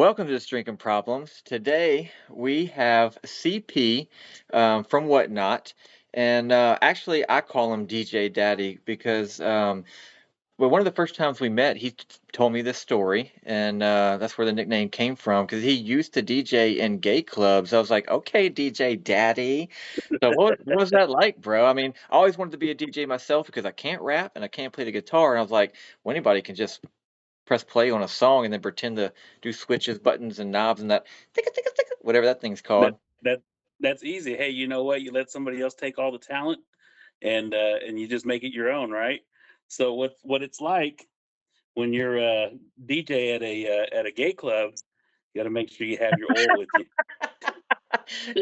Welcome to Drinking Problems. Today we have CP from Whatnot, and actually I call him DJ Daddy because well, one of the first times we met, he told me this story, and that's where the nickname came from because he used to DJ in gay clubs. I was like, okay, DJ Daddy. So what was that like, bro? I mean, I always wanted to be a DJ myself because I can't rap and I can't play the guitar, and I was like, well, anybody can just press play on a song and then pretend to do switches, buttons, and knobs and that ticka ticka ticka, whatever that thing's That called. that that's easy. Hey, you know what? You let somebody else take all the talent and you just make it your own, right? So what it's like when you're a DJ at a gay club, you got to make sure you have your oil with you.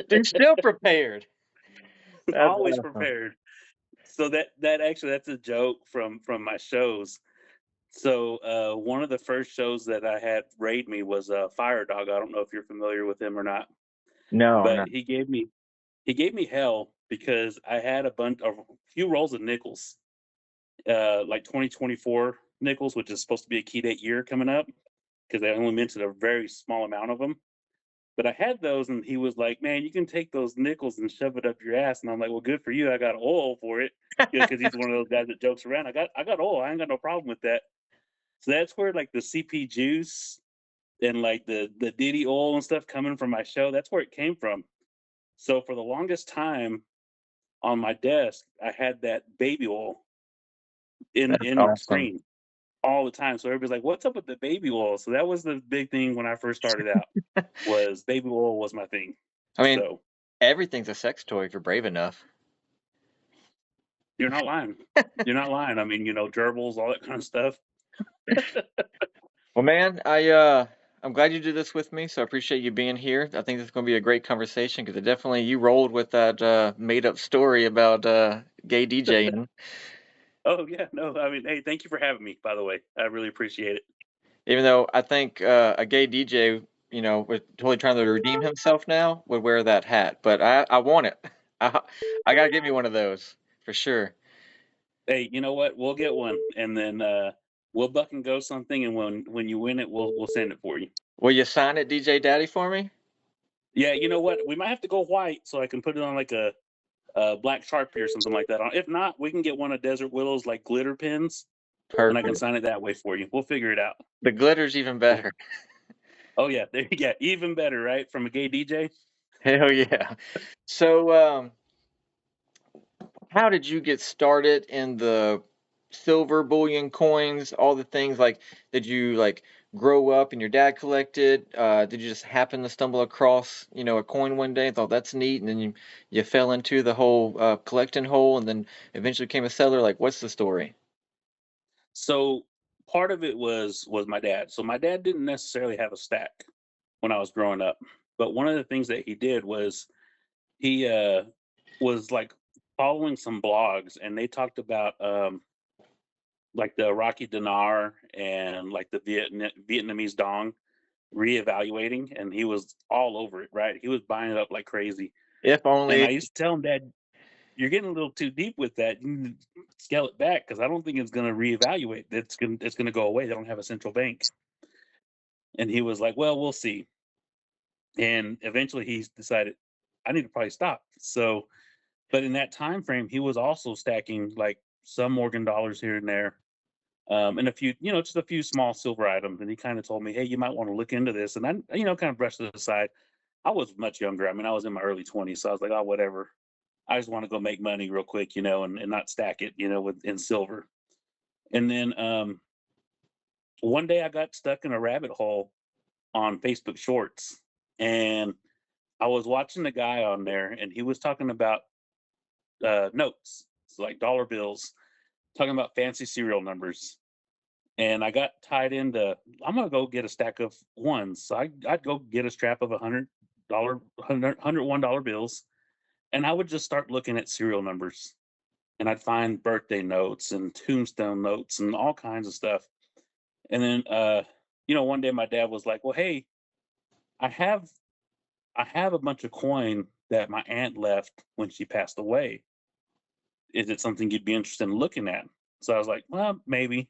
They're still prepared. That's Always awesome. prepared. So that actually that's a joke from my shows. So one of the first shows that I had raid me was Fire Dog. I don't know if you're familiar with him or not, No, but no. he gave me hell because I had a few rolls of nickels, like 2024 nickels, which is supposed to be a key date year coming up, because they only minted a very small amount of them. But I had those, and he was like, "Man, you can take those nickels and shove it up your ass." And I'm like, "Well, good for you. I got oil for it." Because he's one of those guys that jokes around. I got oil. I ain't got no problem with that. So that's where like the CP juice and like the Diddy oil and stuff coming from my show. That's where it came from. So for the longest time on my desk, I had that baby oil in That's in my awesome. screen all the time. So everybody's like, "What's up with the baby oil?" So that was the big thing when I first started out. Was baby oil was my thing. I mean, So everything's a sex toy if you're brave enough. you're not lying. You're not lying. I mean, gerbils, all that kind of stuff. Well, man, I'm glad you did this with me, so I appreciate you being here. I think this is going to be a great conversation because it definitely you rolled with that made up story about gay DJing. Oh yeah, no, I mean, hey, thank you for having me. By the way, I really appreciate it. Even though I think a gay DJ, was totally trying to redeem himself now, would wear that hat. But I want it. I I gotta get me one of those for sure. Hey, you know what? We'll get one, and then we'll buck and go something, and when you win it, we'll send it for you. Will you sign it, DJ Daddy, for me? Yeah, you know what? We might have to go white so I can put it on like a black Sharpie or something like that. If not, we can get one of Desert Willow's like glitter pins, and I can Perfect. sign it that way for you. We'll figure it out. The glitter's even Well, better. oh yeah, there you go. Even better, right? From a gay DJ. Hell yeah. So, how did you get started in the silver bullion coins, all the things like did you like grow up and your dad collected? Did you just happen to stumble across, a coin one day and thought that's neat and then you fell into the whole collecting hole and then eventually became a seller? Like what's the story? So part of it was my dad. So my dad didn't necessarily have a stack when I was growing up, but one of the things that he did was he was like following some blogs, and they talked about like the Rocky Dinar and like the Vietnamese dong reevaluating, and he was all over it. Right, he was buying it up like crazy. If And I only used to tell him, "Dad, you're getting a little too deep with that. You need to scale it back because I don't think it's going to reevaluate. It's going to go away. They don't have a central bank." And he was like, "Well, we'll see." And eventually, he decided I need to probably stop. So, but in that time frame, he was also stacking like some Morgan dollars here and there, and a few, just a few small silver items. And he kind of told me, "Hey, you might want to look into this." And I, kind of brushed it aside. I was much younger. I mean, I was in my early 20s, so I was like, "Oh, whatever. I just want to go make money real quick, and not stack it, with in silver." And then one day I got stuck in a rabbit hole on Facebook Shorts, and I was watching the guy on there, and he was talking about notes, so like dollar bills, talking about fancy serial numbers. And I got tied into, I'm gonna go get a stack of ones. So I'd go get a strap of $100 bills, and I would just start looking at serial numbers, and I'd find birthday notes and tombstone notes and all kinds of stuff. And then, one day my dad was like, "Well, hey, I have I have a bunch of coin that my aunt left when she passed away. Is it something you'd be interested in looking at?" So I was like, "Well, maybe."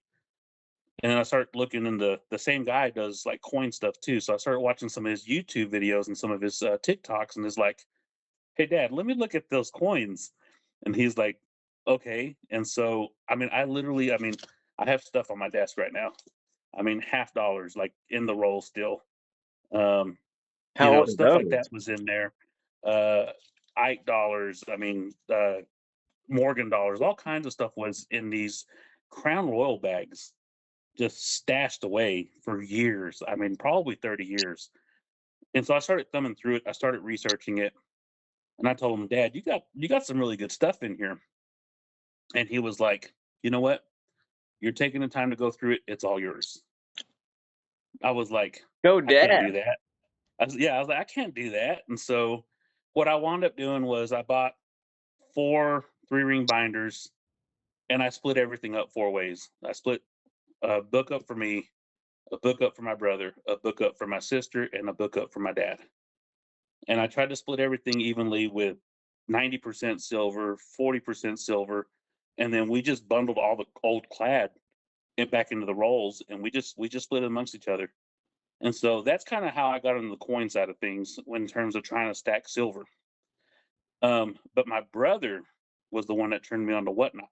And then I started looking into the same guy does like coin stuff too. So I started watching some of his YouTube videos and some of his TikToks, and is like, "Hey, Dad, let me look at those coins." And he's like, "Okay." And so, I mean, I have stuff on my desk right now. I mean, half dollars, like in the roll still. Um, How old are Stuff like those? that was in there. Uh, Ike dollars. I mean, Morgan dollars. All kinds of stuff was in these Crown Royal bags, just stashed away for years. I mean, probably 30 years. And so I started thumbing through it. I started researching it, and I told him, "Dad, you got some really good stuff in here." And he was like, "You know what? You're taking the time to go through it. It's all yours." I was like, Go "I can't dad. do that." I was like, "I can't do that." And so what I wound up doing was I bought 4 3-ring binders, and I split everything up 4 ways. I split a book up for me, a book up for my brother, a book up for my sister, and a book up for my dad. And I tried to split everything evenly with 90% silver, 40% silver, and then we just bundled all the old clad back into the rolls, and we just split it amongst each other. And so that's kind of how I got into the coin side of things in terms of trying to stack silver. But my brother was the one that turned me on to whatnot.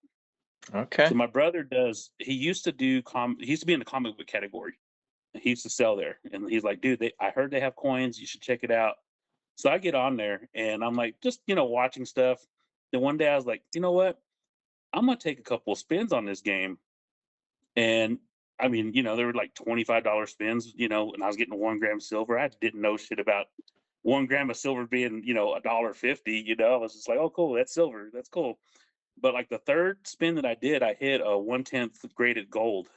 So Okay. my brother does. He used to do He used to be in the comic book category. He used to sell there, and he's like, "Dude, I heard they have coins. You should check it out." So I get on there, and I'm like, just watching stuff. Then one day I was like, "You know what? I'm gonna take a couple of spins on this game." And I mean, there were like $25 spins, and I was getting 1 gram silver. I didn't know shit about 1 gram of silver being, $1.50. I was just like, "Oh, cool, that's silver. That's cool." But like the third spin that I did, I hit a 1/10 graded gold.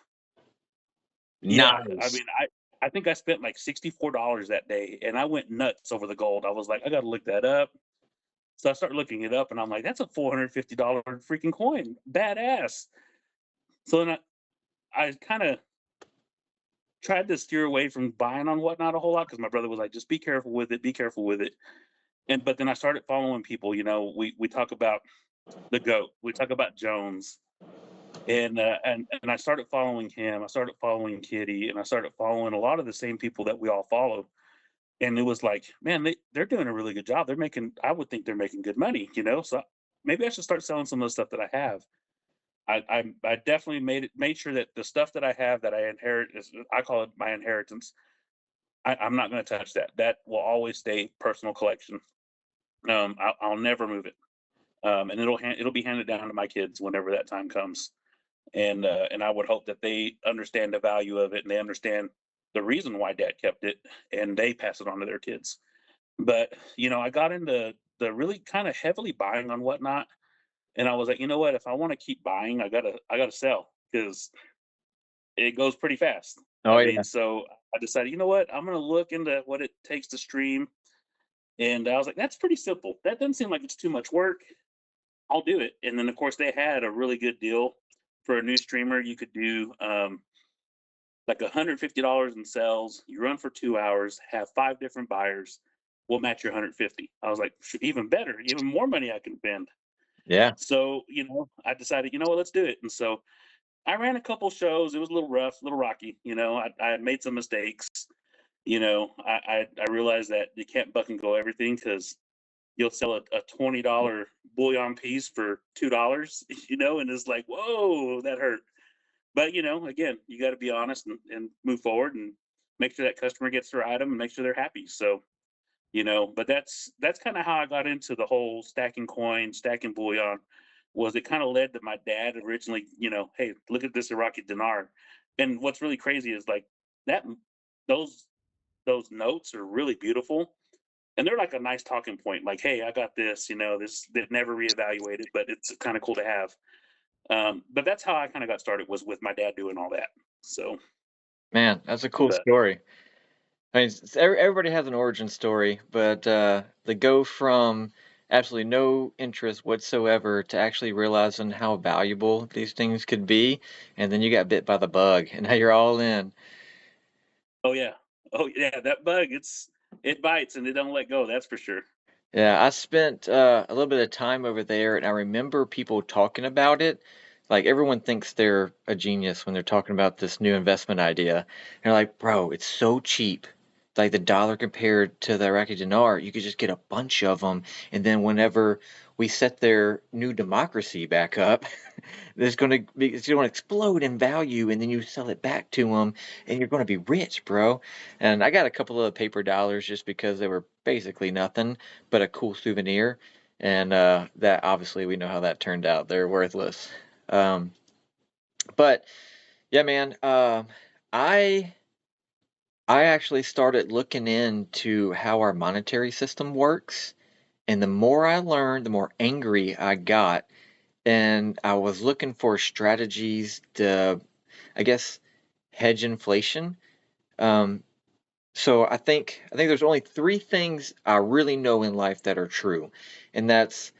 Yeah, I Nice. mean, I think I spent like $64 that day, and I went nuts over the gold. I was like, I got to look that up. So I started looking it up, and I'm like, that's a $450 freaking coin, badass. So then I kind of tried to steer away from buying on whatnot a whole lot because my brother was like, just be careful with it, be careful with it. And but then I started following people. We talk about the goat, we talk about Jones, and I started following him. I started following Kitty, and I started following a lot of the same people that we all follow. And it was like, man, they're doing a really good job. I would think they're making good money. So maybe I should start selling some of the stuff that I have. I definitely made sure that the stuff that I have that I inherit I call it my inheritance. I'm not going to touch that. That will always stay personal collection. I'll never move it. And it'll be handed down to my kids whenever that time comes. And I would hope that they understand the value of it, and they understand the reason why dad kept it, and they pass it on to their kids. But I got into the really kind of heavily buying on whatnot, and I was like, you know what? If I want to keep buying, I gotta sell because it goes pretty fast. Oh I yeah. mean, so I decided, you know what? I'm gonna look into what it takes to stream, and I was like, that's pretty simple. That doesn't seem like it's too much work. I'll do it. And then of course they had a really good deal for a new streamer. You could do like $150 in sales. You run for 2 hours, have 5 different buyers. We'll match your 150. I was like, even better, even more money I can spend. Yeah. So I decided, what, let's do it. And so I ran a couple shows. It was a little rough, a little rocky. I had made some mistakes. I realized that you can't buck and go everything because you'll sell a $20 bullion piece for $2, and it's like, whoa, that hurt. But again, you got to be honest and move forward and make sure that customer gets their item and make sure they're happy. So but that's kind of how I got into the whole stacking coins, stacking bullion. Was it kind of led to my dad originally? Hey, look at this Iraqi dinar. And what's really crazy is like that those those notes are really beautiful, and they're like a nice talking point. Like, hey, I got this. This they've never reevaluated, but it's kind of cool to have. But that's how I kind of got started, was with my dad doing all that. So, Man, that's a cool but story. I mean, everybody has an origin story, but the go from absolutely no interest whatsoever to actually realizing how valuable these things could be, and then you got bit by the bug, and now you're all in. oh yeah, oh yeah, that bug, it bites and it don't let go. That's for sure. Yeah, I spent a little bit of time over there, and I remember people talking about it. Like everyone thinks they're a genius when they're talking about this new investment idea. And they're like, bro, it's so cheap. Like the dollar compared to the Iraqi dinar, you could just get a bunch of them. And then whenever we set their new democracy back up, it's going to explode in value. And then you sell it back to them and you're going to be rich, bro. And I got a couple of paper dollars just because they were basically nothing but a cool souvenir. And that obviously we know how that turned out. They're worthless. Um, but yeah, man, I I actually started looking into how our monetary system works, and the more I learned, the more angry I got, and I was looking for strategies to, I guess, hedge inflation. Um, so I think there's only three things I really know in life that are true, and that's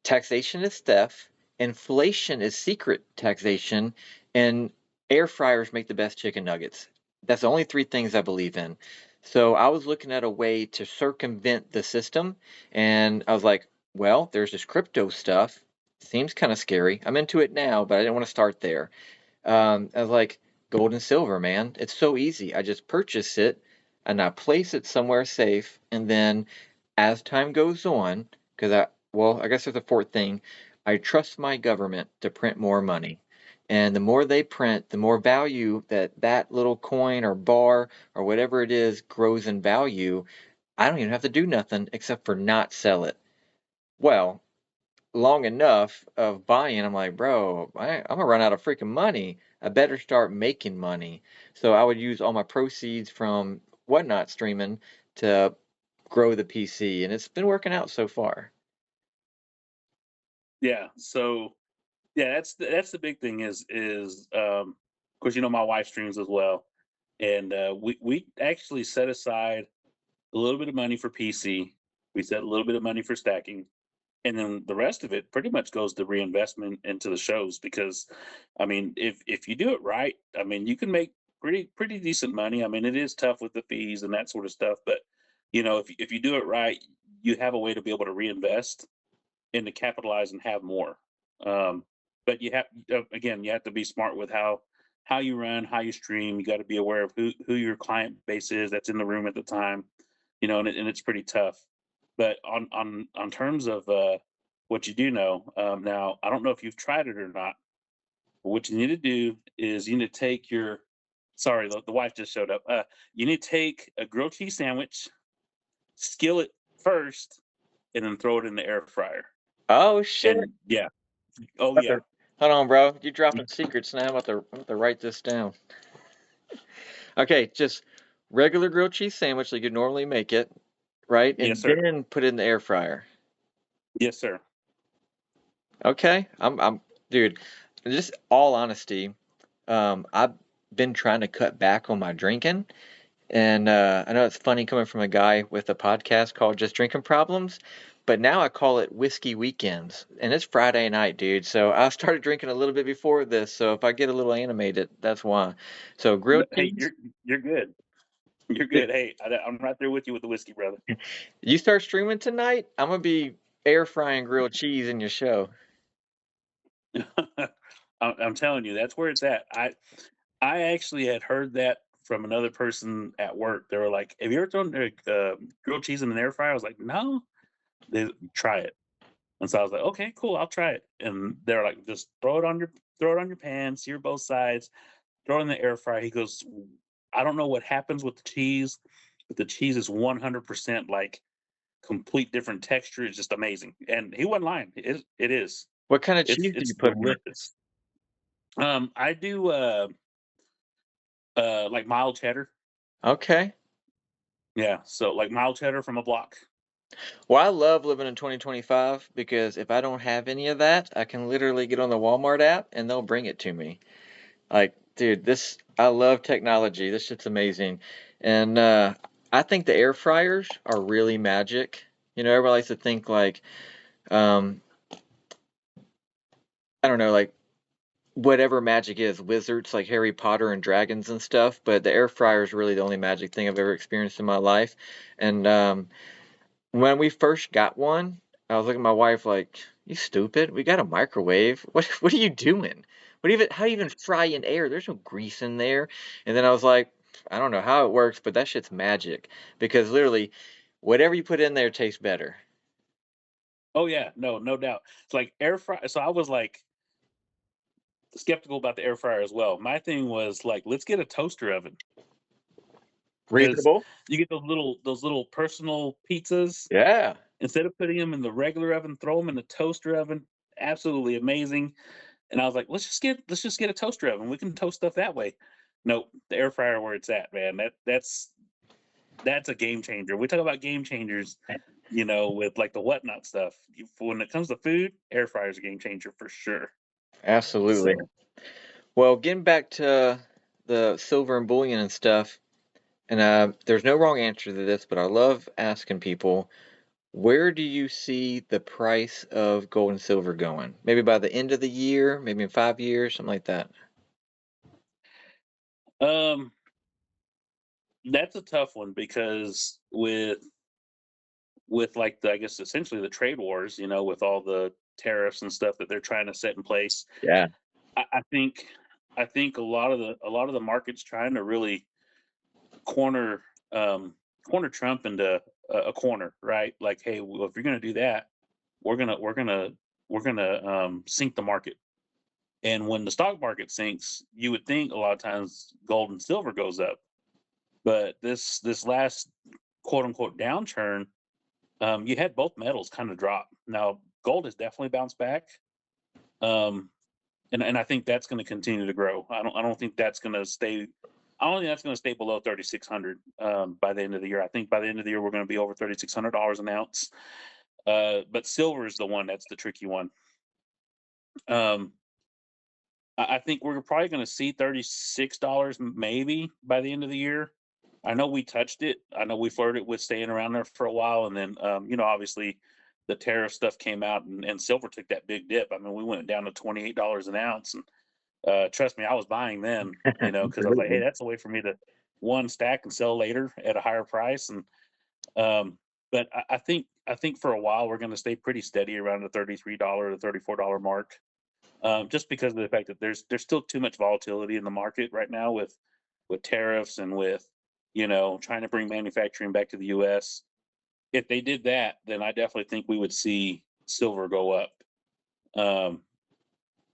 taxation is theft, inflation is secret taxation, and air fryers make the best chicken nuggets. That's the only three things I believe in. So I was looking at a way to circumvent the system, and I was like, well, there's this crypto stuff. Seems kind of scary. I'm into it now, but I didn't want to start there. I was like, gold and silver, man. It's so easy. I just purchase it and I place it somewhere safe. And then as time goes on, well, I guess there's a fourth thing. I trust my government to print more money. And the more they print, the more value that little coin or bar or whatever it is grows in value. I don't even have to do nothing except for not sell it. Well, long enough of buying, I'm like, bro, I'm gonna run out of freaking money. I better start making money. So I would use all my proceeds from whatnot streaming to grow the PC, and it's been working out so far. Yeah. So yeah, that's the big thing of course, my wife streams as well, and we actually set aside a little bit of money for PC. We set a little bit of money for stacking, and then the rest of it pretty much goes to reinvestment into the shows. Because, I mean, if you do it right, I mean, you can make pretty decent money. I mean, it is tough with the fees and that sort of stuff, but if you do it right, you have a way to be able to reinvest and to capitalize and have more. Um, but again, you have to be smart with how you run, how you stream. You got to be aware of who your client base is that's in the room at the time, and it's pretty tough. But on terms of what you do know, now I don't know if you've tried it or not. But what you need to do is you need to take your sorry, the wife just showed up. You need to take a grilled cheese sandwich, skill it first, and then throw it in the air fryer. Oh shit! And yeah, oh About yeah, to- Hold on, bro. You're dropping secrets now. I'm about to write this down. Okay, just regular grilled cheese sandwich like you normally make it, right? yes And sir, then put it in the air fryer. yes sir. Okay, dude. Just all honesty, I've been trying to cut back on my drinking, and I know it's funny coming from a guy with a podcast called Just Drinking Problems, but now I call it Whiskey Weekends, and it's Friday night, dude. So I started drinking a little bit before this, so if I get a little animated, that's why. So grilled Hey, cheese. you're good. You're good. Hey, I'm right there with you with the whiskey, brother. You start streaming tonight, I'm gonna be air frying grilled cheese in your show. I'm telling you, that's where it's at. I actually had heard that from another person at work. They were like, "Have you ever thrown grilled cheese in an air fryer?" I was like, "No." They try it, and so I was like, "Okay, cool, I'll try it." And they're like, "Just throw it on your pan, sear both sides, throw it in the air fryer." He goes, "I don't know what happens with the cheese, but the cheese is 100% like complete different texture. It's just amazing." And he wasn't lying. It is. What kind of It's cheese do it's you put on it? delicious. I do like mild cheddar. Okay. Yeah, so like mild cheddar from a block. Well, I love living in 2025 because if I don't have any of that, I can literally get on the Walmart app and they'll bring it to me. Like, dude, I love technology. This shit's amazing. And I think the air fryers are really magic. Everybody likes to think like, um, I don't know, like whatever magic is, wizards like Harry Potter and dragons and stuff, but the air fryer is really the only magic thing I've ever experienced in my life. And when we first got one, I was looking at my wife like, "You stupid? We got a microwave. What are you doing?" what even how do you even fry in air? There's no grease in there. And then I was like, I don't know how it works, but that shit's magic because literally whatever you put in there tastes better. Oh yeah, no doubt. It's like air fry. So I was like skeptical about the air fryer as well. My thing was like, let's get a toaster oven because Reasonable? you get those little personal pizzas Yeah. instead of putting them in the regular oven, throw them in the toaster oven. Absolutely amazing. And I was like, let's just get a toaster oven. We can toast stuff that way. Nope, the air fryer where it's at, man. That's a game changer. We talk about game changers, with like the whatnot stuff. When it comes to food, air fryer is a game changer for sure. Absolutely. So, Well, getting back to the silver and bullion and stuff, and there's no wrong answer to this, but I love asking people, where do you see the price of gold and silver going? Maybe by the end of the year, maybe in 5 years, something like that. um, that's a tough one because with like I guess essentially the trade wars, with all the tariffs and stuff that they're trying to set in place, Yeah. I think a lot of the markets trying to really corner um, corner Trump into a corner, right? Like, hey, well, if you're going to do that, we're gonna sink the market. And when the stock market sinks, you would think a lot of times gold and silver goes up. But this last quote unquote downturn, you had both metals kind of drop. Now gold has definitely bounced back, um, and I think that's going to continue to grow. I don't think that's going to stay. I don't think that's going to stay below 3,600 by the end of the year. I think by the end of the year we're going to be over $3,600 an ounce. But silver is the one that's the tricky one. Um, I think we're probably going to see $36 maybe by the end of the year. I know we touched it. I know we flirted with staying around there for a while, and then obviously the tariff stuff came out, and silver took that big dip. I mean, we went down to $28 an ounce, and trust me, I was buying then. Because I was like, hey, Absolutely. that's a way for me to one stack and sell later at a higher price, and um, but I think for a while we're going to stay pretty steady around the $33 to $34 mark, just because of the fact that there's still too much volatility in the market right now with tariffs and with trying to bring manufacturing back to the U.S. If they did that, then I definitely think we would see silver go up, um,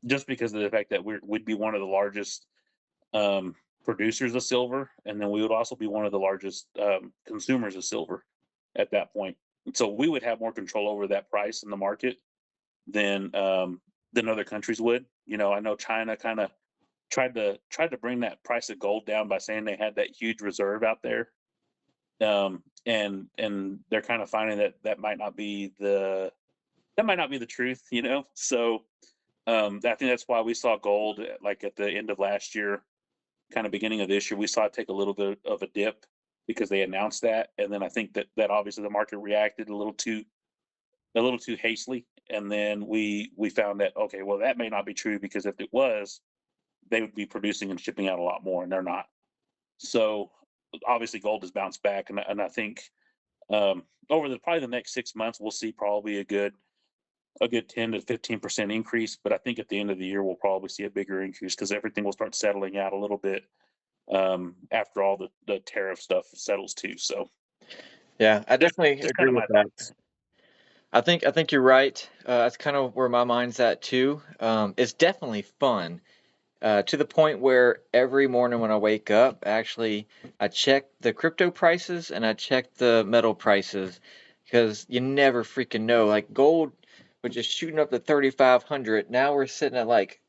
just because of the fact that we'd be one of the largest um, producers of silver, and then we would also be one of the largest consumers of silver at that point. And so we would have more control over that price in the market than than other countries would. I know China kind of tried to bring that price of gold down by saying they had that huge reserve out there, and they're kind of finding that that might not be the truth. So I think that's why we saw gold like at the end of last year, kind of beginning of this year, we saw it take a little bit of a dip because they announced that, and then I think that obviously the market reacted a little too hastily, and then we found that okay, well that may not be true because if it was, they would be producing and shipping out a lot more, and they're not. So obviously gold has bounced back, and I think over probably the next 6 months we'll see probably a good 10 to 15% increase. But I think at the end of the year we'll probably see a bigger increase because everything will start settling out a little bit after all the tariff stuff settles too. So Yeah, I just definitely just kind agree of with my that. thoughts. I think you're right. That's kind of where my mind's at too. It's definitely fun. To the point where every morning when I wake up, actually, I check the crypto prices and I check the metal prices because you never freaking know. Like gold was just shooting up to 3,500. Now we're sitting at like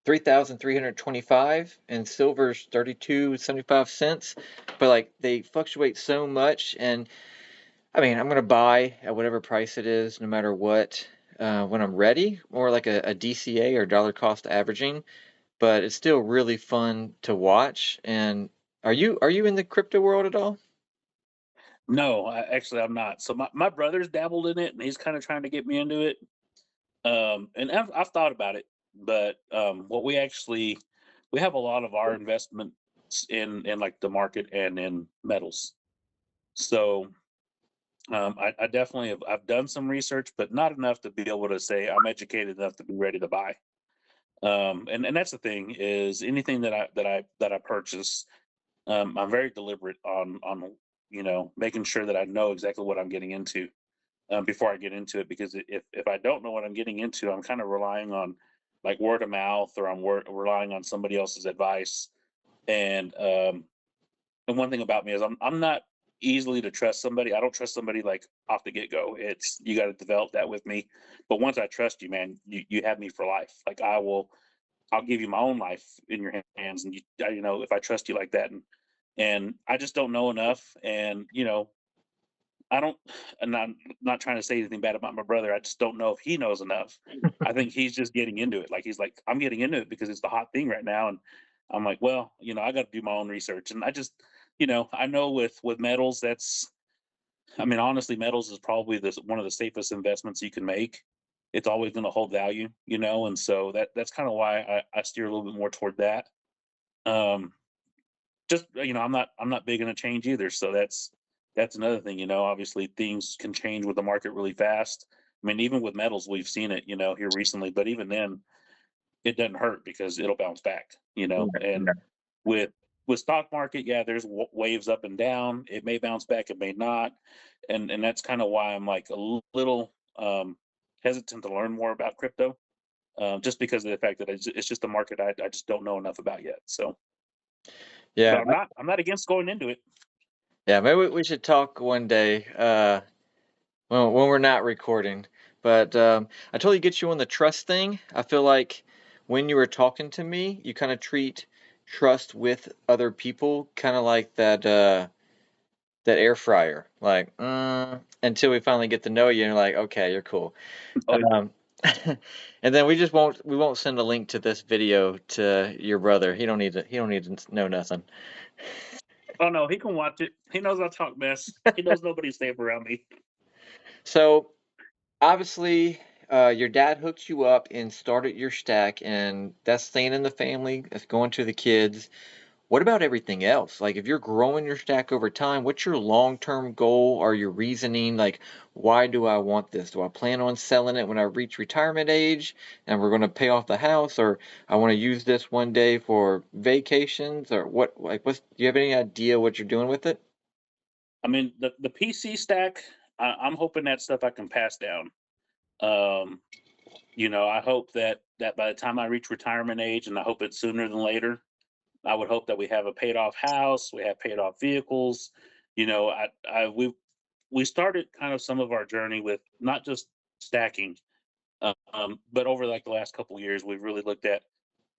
3,325, and silver's 32.75 cents. But like they fluctuate so much, and I mean, I'm gonna buy at whatever price it is, no matter what, when I'm ready, more like a DCA or dollar cost averaging, but it's still really fun to watch. And are you in the crypto world at all? No, actually I'm not. So my brother's dabbled in it, and he's kind of trying to get me into it. And I've thought about it, but what we have a lot of our investments in like the market and in metals. So I definitely I've done some research, but not enough to be able to say I'm educated enough to be ready to buy. And that's the thing is anything that I purchase, I'm very deliberate on making sure that I know exactly what I'm getting into before I get into it, because if I don't know what I'm getting into, I'm kind of relying on like word of mouth, or I'm relying on somebody else's advice. And one thing about me is I'm not easily to trust somebody. I don't trust somebody like off the get go. It's you got to develop that with me. But once I trust you, man, you have me for life. Like I'll give you my own life in your hands, and if I trust you like that, and I just don't know enough, and I don't, and I'm not trying to say anything bad about my brother. I just don't know if he knows enough. I think he's just getting into it. Like he's like, I'm getting into it because it's the hot thing right now, and I'm like, well, I got to do my own research, and I know with metals, I mean, honestly, metals is probably one of the safest investments you can make. It's always going to hold value, and so that's kind of why I steer a little bit more toward that. Um, just I'm not big in a change either, so that's another thing. Obviously things can change with the market really fast. I mean, even with metals we've seen it here recently, but even then it doesn't hurt because it'll bounce back. And with stock market, yeah, there's waves up and down. It may bounce back, it may not. And that's kind of why I'm like a little hesitant to learn more about crypto, just because of the fact that it's just a market I just don't know enough about yet. So Yeah, but I'm not against going into it. yeah. Maybe we should talk one day when we're not recording. But I totally get you on the trust thing. I feel like when you were talking to me, you kind of treat trust with other people kind of like that air fryer. Like until we finally get to know you, and you're like, okay, you're cool. Oh, Um, and then we won't send a link to this video to your brother. He don't need to know nothing. oh no, he can watch it. He knows I talk mess. He knows nobody's safe around me. So obviously, your dad hooked you up and started your stack, and that's staying in the family. That's going to the kids. What about everything else? Like, if you're growing your stack over time, what's your long-term goal or your reasoning? Like, why do I want this? Do I plan on selling it when I reach retirement age and we're going to pay off the house, or I want to use this one day for vacations, or what? Like, do you have any idea what you're doing with it? I mean, the PC stack. I'm hoping that stuff I can pass down. Um, I hope that by the time I reach retirement age, and I hope it's sooner than later, I would hope that we have a paid off house, we have paid off vehicles. We started kind of some of our journey with not just stacking, but over like the last couple of years, we've really looked at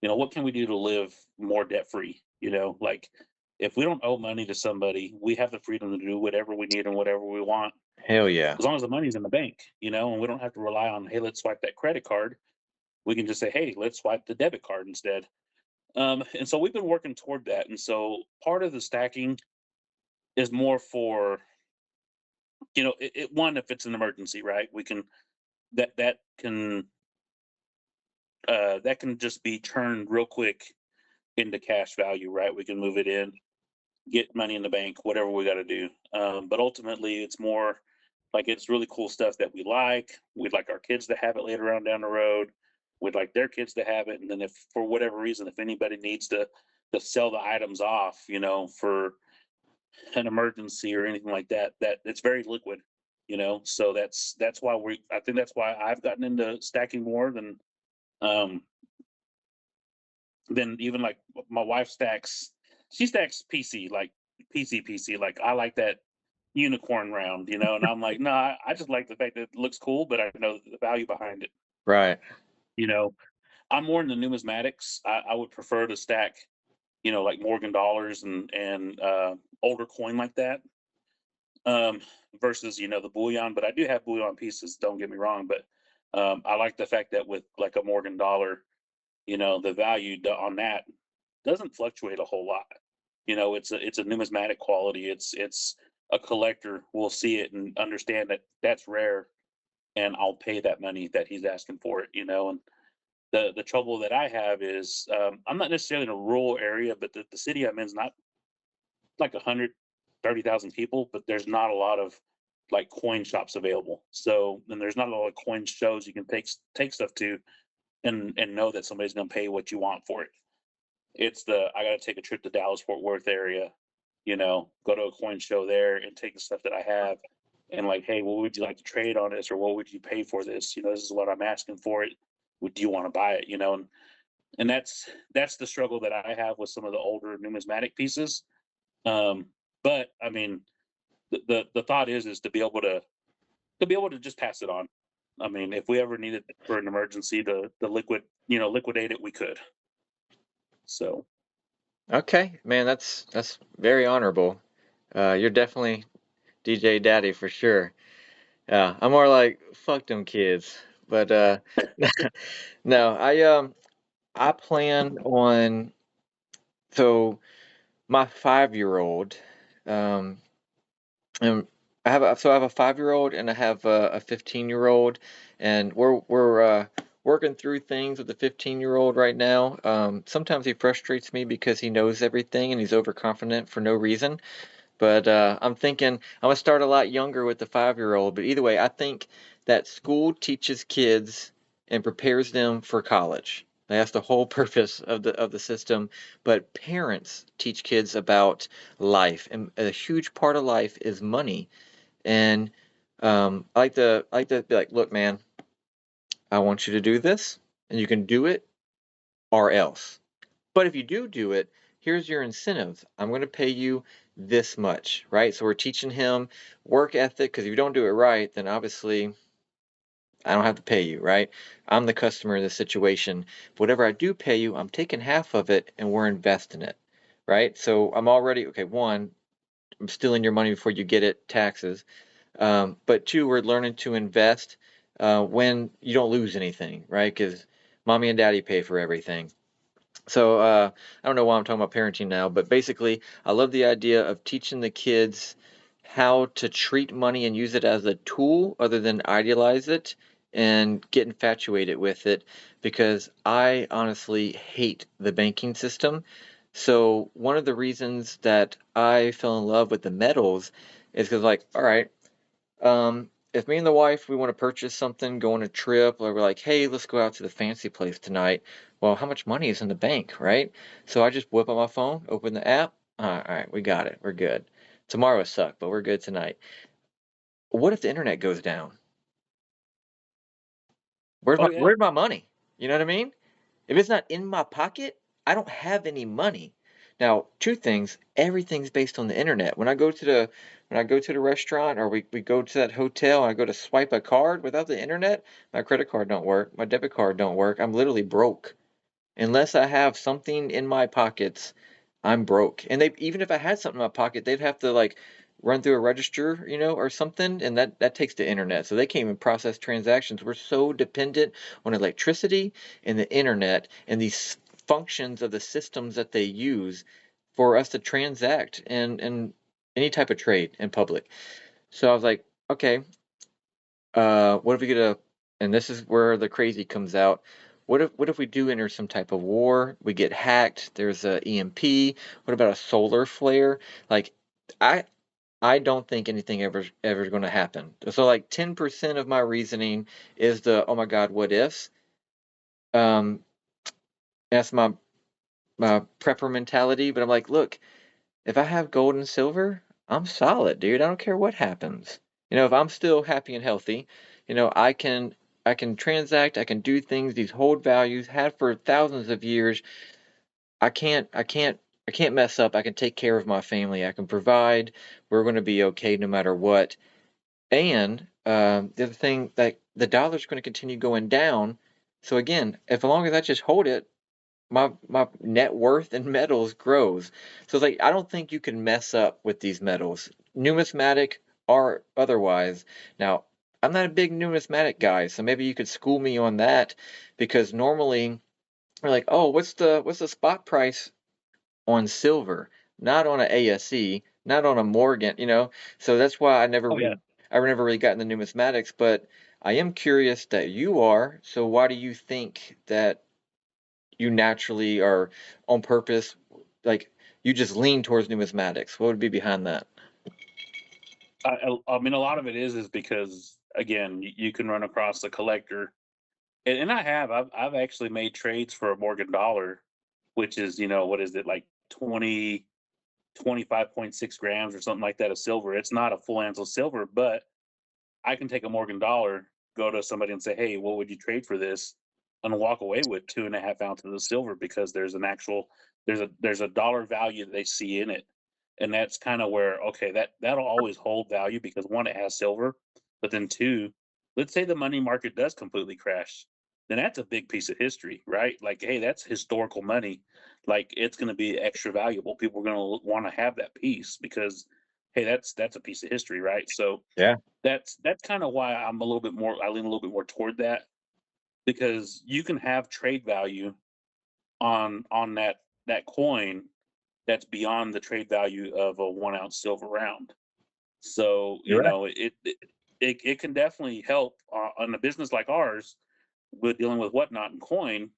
what can we do to live more debt free. Like if we don't owe money to somebody, we have the freedom to do whatever we need and whatever we want, Hell yeah. as long as the money's in the bank. And we don't have to rely on, hey, let's swipe that credit card. We can just say, hey, let's swipe the debit card instead. And so we've been working toward that. And so part of the stacking is more for, one, if it's an emergency, right? We can, that can just be turned real quick into cash value, right? We can move it in, get money in the bank, whatever we got to do. But ultimately, it's more like it's really cool stuff that we like. We'd like our kids to have it later on down the road. We'd like their kids to have it. And then if for whatever reason, if anybody needs to sell the items off, for an emergency or anything like that, that it's very liquid. So that's why I think that's why I've gotten into stacking more um than even like my wife stacks. She stacks PC, like PC. Like I like that unicorn round, and I'm like, no, I just like the fact that it looks cool, but I know the value behind it. Right. You know, I'm more in the numismatics. I would prefer to stack, like Morgan dollars and older coin like that, um, versus the bullion. But I do have bullion pieces. Don't get me wrong, but I like the fact that with like a Morgan dollar, the value on that doesn't fluctuate a whole lot. It's a numismatic quality. It's a collector will see it and understand that that's rare, and I'll pay that money that he's asking for it. And the trouble that I have is I'm not necessarily in a rural area, but the city I'm in is not like 130,000 people, but there's not a lot of like coin shops available. So and there's not a lot of coin shows you can take stuff to. and know that somebody's going to pay what you want for it. It's the I got to take a trip to Dallas Fort Worth area, go to a coin show there and take the stuff that I have and like, hey, what would you like to trade on this, or what would you pay for this? This is what I'm asking for it. Do you want to buy it? And that's the struggle that I have with some of the older numismatic pieces. But I mean, the thought is to be able to just pass it on. I mean, if we ever needed for an emergency to liquidate it, we could. So Okay, man, that's very honorable. You're definitely DJ Daddy for sure. Yeah, I'm more like fuck them kids, but no, I plan on so my 5-year-old, um, and I have a 5-year-old and I have a 15-year-old, and we're working through things with the 15-year-old right now. Sometimes he frustrates me because he knows everything and he's overconfident for no reason. But I'm thinking I'm gonna start a lot younger with the 5-year-old. But either way, I think that school teaches kids and prepares them for college. That's the whole purpose of the system. But parents teach kids about life, and a huge part of life is money. And I like to be like, look, man, I want you to do this, and you can do it, or else. But if you do it, here's your incentive. I'm going to pay you this much, right? So we're teaching him work ethic because if you don't do it right, then obviously I don't have to pay you, right? I'm the customer in this situation. Whatever I do pay you, I'm taking half of it and we're investing it, right? So I'm already, okay, one, I'm stealing your money before you get it, taxes. But two, we're learning to invest when you don't lose anything, right? Because mommy and daddy pay for everything. So I don't know why I'm talking about parenting now, but basically, I love the idea of teaching the kids how to treat money and use it as a tool other than idealize it and get infatuated with it because I honestly hate the banking system. So one of the reasons that I fell in love with the metals is because, like, all right, if me and the wife we want to purchase something, go on a trip, or we're like, hey, let's go out to the fancy place tonight. Well, how much money is in the bank, right? So I just whip out my phone, open the app. All right, we got it. We're good. Tomorrow will suck, but we're good tonight. What if the internet goes down? Where's my oh yeah. where's my money? You know what I mean? If it's not in my pocket, I don't have any money. Now, two things, everything's based on the internet. When I go to the restaurant or we go to that hotel and I go to swipe a card without the internet, my credit card don't work, my debit card don't work. I'm literally broke. Unless I have something in my pockets, I'm broke. And they even if I had something in my pocket, they'd have to like run through a register, or something, and that takes the internet. So they can't even process transactions. We're so dependent on electricity and the internet and these functions of the systems that they use for us to transact and any type of trade in public. So I was like, okay, what if we get a, and this is where the crazy comes out. What if we do enter some type of war? We get hacked. There's a EMP. What about a solar flare? Like, I I don't think anything ever going to happen. So like 10% of my reasoning is the oh my God, what ifs. Um, that's my prepper mentality. But I'm like, look, if I have gold and silver, I'm solid, dude. I don't care what happens. If I'm still happy and healthy, I can transact, I can do things these hold values had for thousands of years. I can't mess up. I can take care of my family. I can provide. We're going to be okay no matter what. And the other thing, that the dollar's going to continue going down. So again, if as long as I just hold it, my net worth in metals grows. So it's like I don't think you can mess up with these metals, numismatic or otherwise. Now, I'm not a big numismatic guy, so maybe you could school me on that because normally we're like, oh, what's the spot price on silver, not on a ASE, not on a Morgan, So that's why Oh yeah. I never really got into numismatics, but I am curious that you are. So why do you think that you naturally are on purpose, like you just lean towards numismatics? What would be behind that? I mean, a lot of it is because again, you can run across a collector And I've actually made trades for a Morgan dollar, which is, what is it, like 25.6 grams or something like that of silver. It's not a full ounce of silver, but I can take a Morgan dollar, go to somebody and say, "Hey, what would you trade for this?" and walk away with 2.5 ounces of silver because there's a dollar value that they see in it, and that's kind of where, okay, that'll always hold value because one, it has silver, but then two, let's say the money market does completely crash, then that's a big piece of history, right? Like, hey, that's historical money. Like, it's going to be extra valuable. People are going to want to have that piece because, hey, that's a piece of history, right? So Yeah. that's kind of why I lean a little bit more toward that, because you can have trade value on that coin that's beyond the trade value of a 1 ounce silver round. So, You're right. it can definitely help on a business like ours with dealing with whatnot and coin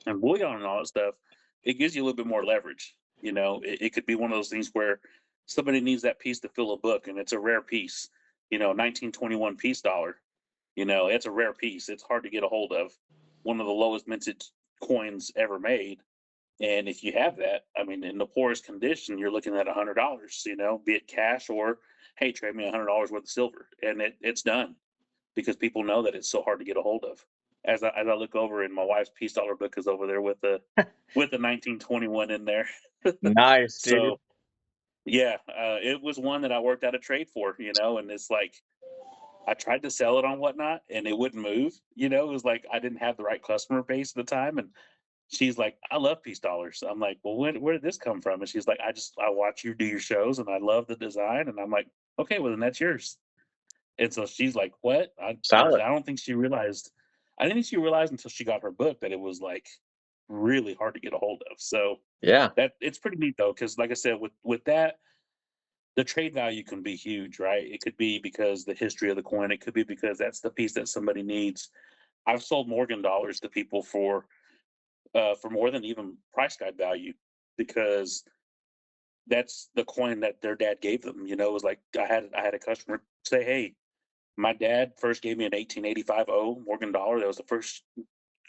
and bullion and all that stuff. It gives you a little bit more leverage. It could be one of those things where somebody needs that piece to fill a book and it's a rare piece, 1921 piece dollar. It's a rare piece. It's hard to get a hold of. One of the lowest minted coins ever made. And if you have that, I mean, in the poorest condition, you're looking at $100, be it cash or, hey, trade me $100 worth of silver. And it's done because people know that it's so hard to get a hold of. As I look over, and my wife's piece dollar book is over there with the 1921 in there. Nice, dude. So yeah, it was one that I worked out a trade for, and it's like I tried to sell it on whatnot and it wouldn't move. It was like I didn't have the right customer base at the time. And she's like, "I love peace dollars." I'm like, "Well, where did this come from?" And she's like, I watch you do your shows and I love the design." And I'm like, "Okay, well then that's yours." And so she's like, "What?" I Solid. don't think she realized. I didn't think she realized until she got her book that it was like really hard to get a hold of. So Yeah. that it's pretty neat though, because like I said, with that, the trade value can be huge, right? It could be because the history of the coin. It could be because that's the piece that somebody needs. I've sold Morgan dollars to people for more than even price guide value because that's the coin that their dad gave them. It was like I had a customer say, "Hey, my dad first gave me an 1885 Morgan dollar. That was the first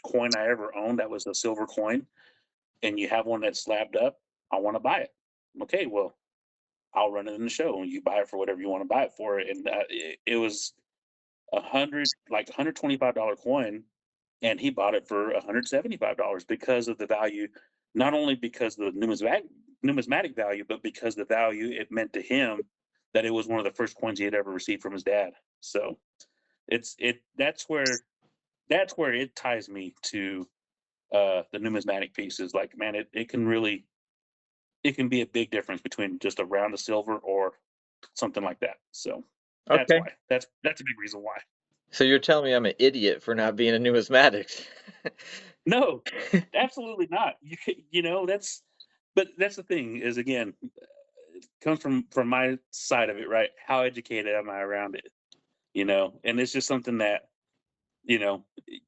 coin I ever owned. That was a silver coin, and you have one that's slabbed up. I want to buy it." Okay, well, I'll run it in the show, and you buy it for whatever you want to buy it for. And it was $125 coin, and he bought it for $175 because of the value, not only because of the numismatic value, but because the value it meant to him that it was one of the first coins he had ever received from his dad. So it's it that's where it ties me to the numismatic pieces. Like, man, it can be a big difference between just a round of silver or something like that. So that's Okay. why. That's a big reason why. So you're telling me I'm an idiot for not being a numismatics? No, absolutely not. But that's the thing is, again, it comes from my side of it, right? How educated am I around it? And it's just something that,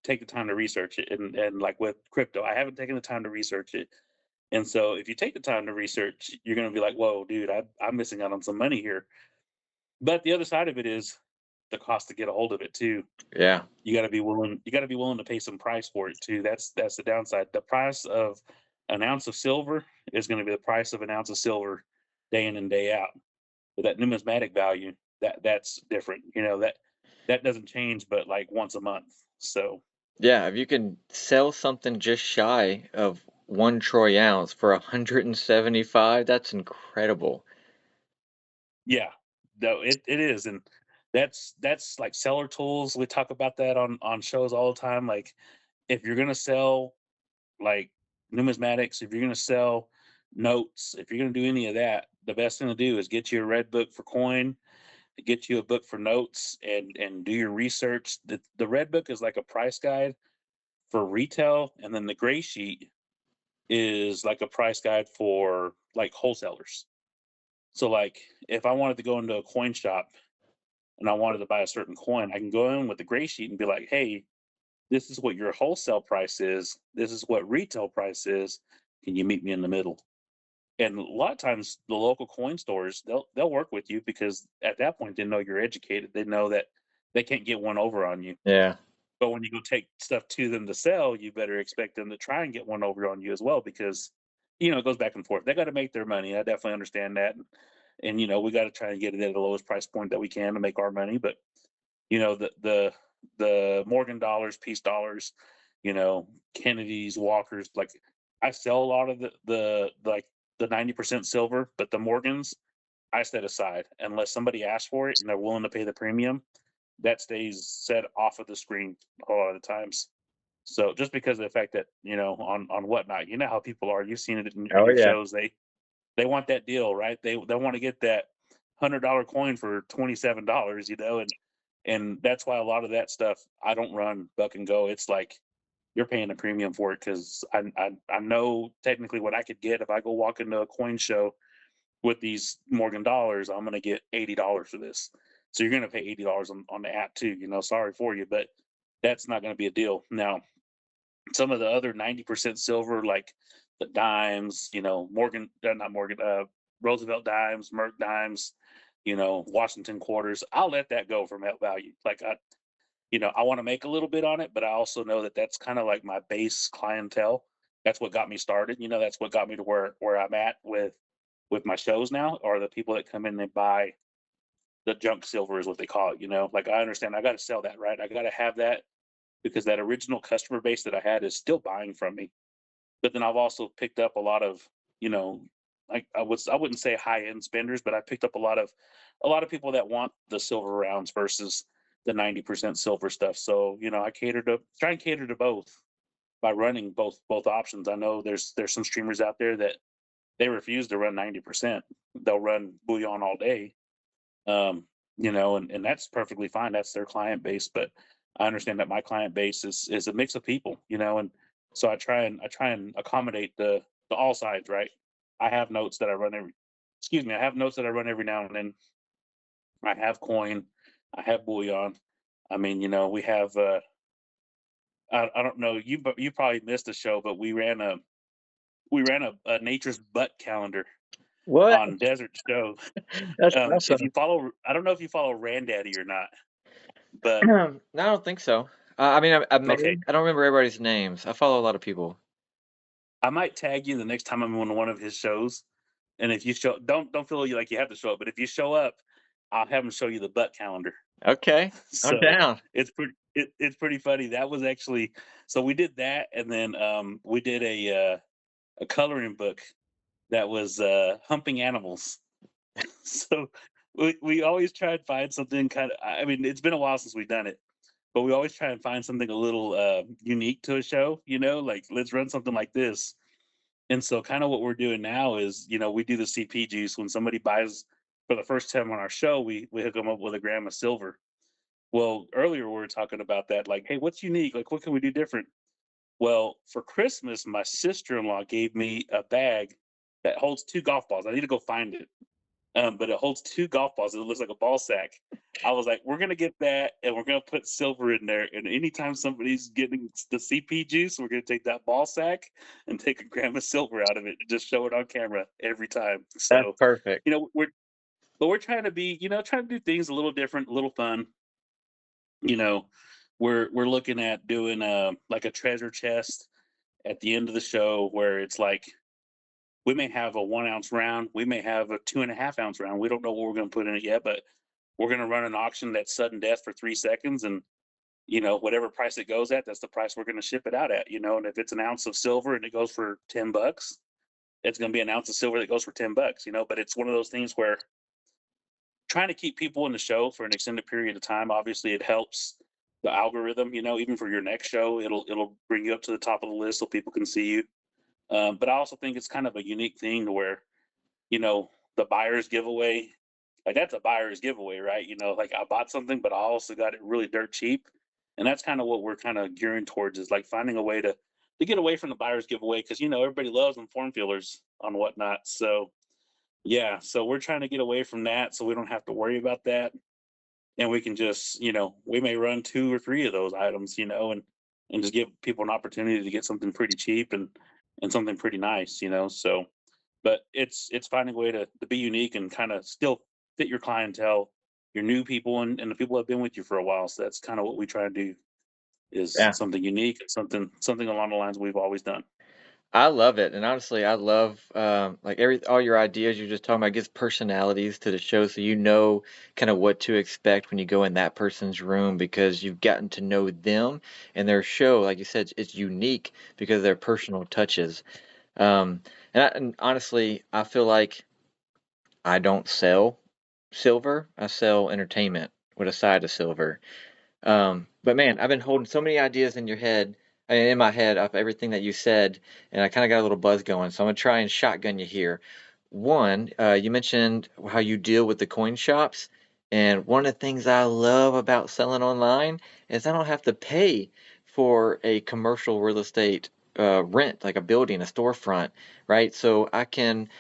take the time to research it. And like with crypto, I haven't taken the time to research it. And so if you take the time to research, you're going to be like, whoa, dude, I'm missing out on some money here. But the other side of it is the cost to get a hold of it too. Yeah. You got to be willing to pay some price for it too. That's the downside. The price of an ounce of silver is going to be the price of an ounce of silver day in and day out. But that numismatic value, that's different. That doesn't change but like once a month. So Yeah, if you can sell something just shy of 1 troy ounce for 175, that's incredible. yeah, no, it is. And that's like seller tools. We talk about that on shows all the time. Like, if you're gonna sell like numismatics, if you're going to sell notes, if you're going to do any of that, the best thing to do is get you a red book for coin, get you a book for notes, and do your research. The red book is like a price guide for retail, and then the gray sheet is like a price guide for like wholesalers. So like if I wanted to go into a coin shop and I wanted to buy a certain coin, I can go in with the gray sheet and be like, "Hey, this is what your wholesale price is. This is what retail price is. Can you meet me in the middle?" And a lot of times, the local coin stores they'll work with you because at that point they know you're educated. They know that they can't get one over on you. Yeah. But when you go take stuff to them to sell, you better expect them to try and get one over on you as well because, it goes back and forth. They got to make their money. I definitely understand that. And we got to try and get it at the lowest price point that we can to make our money. But, the Morgan dollars, Peace dollars, Kennedy's, Walkers, like I sell a lot of the like the 90% silver, but the Morgans, I set aside unless somebody asks for it and they're willing to pay the premium. That stays set off of the screen a lot of the times. So just because of the fact that on whatnot, how people are. You've seen it in Oh your yeah. shows. They want that deal, right? They want to get that $100 coin for $27, and that's why a lot of that stuff I don't run buck and go. It's like you're paying a premium for it because I know technically what I could get if I go walk into a coin show with these Morgan dollars. I'm gonna get $80 for this. So you're gonna pay $80 on the app too. Sorry for you, but that's not gonna be a deal. Now, some of the other 90% silver, like the dimes, Morgan, not Morgan, Roosevelt dimes, Merck dimes, Washington quarters. I'll let that go for value. Like I want to make a little bit on it, but I also know that that's kind of like my base clientele. That's what got me started. That's what got me to where I'm at with my shows now, are the people that come in and buy the junk silver is what they call it. Like I understand I got to sell that, right? I got to have that because that original customer base that I had is still buying from me. But then I've also picked up a lot of, you know, like I wouldn't say high end spenders, but I picked up a lot of people that want the silver rounds versus the 90% silver stuff. So, I try and cater to both by running both options. I know there's some streamers out there that they refuse to run 90%. They'll run bullion all day. And that's perfectly fine. That's their client base. But I understand that my client base is a mix of people, and so I try and accommodate the all sides, right? I have notes that I run every excuse me, I have notes that I run every now and then. I have coin, I have bullion. I mean, we have I don't know, you probably missed a show, but we ran a nature's butt calendar What? on Desert Show. That's If awesome. you follow, I don't know if you follow Randaddy or not, but No, I don't think so. I mean, I may. okay, I don't remember everybody's names. I follow a lot of people. I might tag you the next time I'm on one of his shows. And if you show, don't feel like you have to show up, but if you show up, I'll have him show you the butt calendar. Okay, I'm So down. it's pretty funny. That was actually, so we did that, and then we did a coloring book that was humping animals. So we always try and find something kind of. I mean, it's been a while since we've done it, but we always try and find something a little unique to a show. Like let's run something like this. And so, kind of what we're doing now is, we do the CP juice when somebody buys for the first time on our show. We hook them up with a gram of silver. Well, earlier we were talking about that, like, hey, what's unique? Like, what can we do different? Well, for Christmas, my sister-in-law gave me a bag that holds two golf balls. I need to go find it, but it holds two golf balls. It looks like a ball sack. I was like, we're gonna get that, and we're gonna put silver in there. And anytime somebody's getting the CP juice, we're gonna take that ball sack and take a gram of silver out of it and just show it on camera every time. That's So, perfect. we're trying to be, trying to do things a little different, a little fun. You know, we're looking at doing like a treasure chest at the end of the show where it's like we may have a 1 ounce round, we may have a 2.5 ounce round. We don't know what we're going to put in it yet, but we're going to run an auction that's sudden death for 3 seconds, and whatever price it goes at, that's the price we're going to ship it out at. And if it's an ounce of silver and it goes for $10, it's going to be an ounce of silver that goes for $10. But it's one of those things where trying to keep people in the show for an extended period of time. Obviously, it helps the algorithm. Even for your next show, it'll bring you up to the top of the list so people can see you. But I also think it's kind of a unique thing to where the buyer's giveaway, like that's a buyer's giveaway, right? Like I bought something, but I also got it really dirt cheap, and that's kind of what we're kind of gearing towards, is like finding a way to get away from the buyer's giveaway, because everybody loves them form fillers on whatnot. So yeah, so we're trying to get away from that so we don't have to worry about that, and we can just we may run two or three of those items, and just give people an opportunity to get something pretty cheap and something pretty nice. So but it's finding a way to be unique and kind of still fit your clientele, your new people, and the people that have been with you for a while. So that's kind of what we try to do. is Yeah. something unique, something along the lines we've always done. I love it, and honestly, I love like all your ideas you're just talking about gives personalities to the show, so you know kind of what to expect when you go in that person's room because you've gotten to know them and their show. Like you said, it's unique because of their personal touches. And honestly, I feel like I don't sell silver; I sell entertainment with a side of silver. But man, I've been holding so many ideas in your head, in my head of everything that you said, and I kind of got a little buzz going. So I'm gonna try and shotgun you here. One, you mentioned how you deal with the coin shops, and one of the things I love about selling online is I don't have to pay for a commercial real estate rent, like a building, a storefront, right? So I can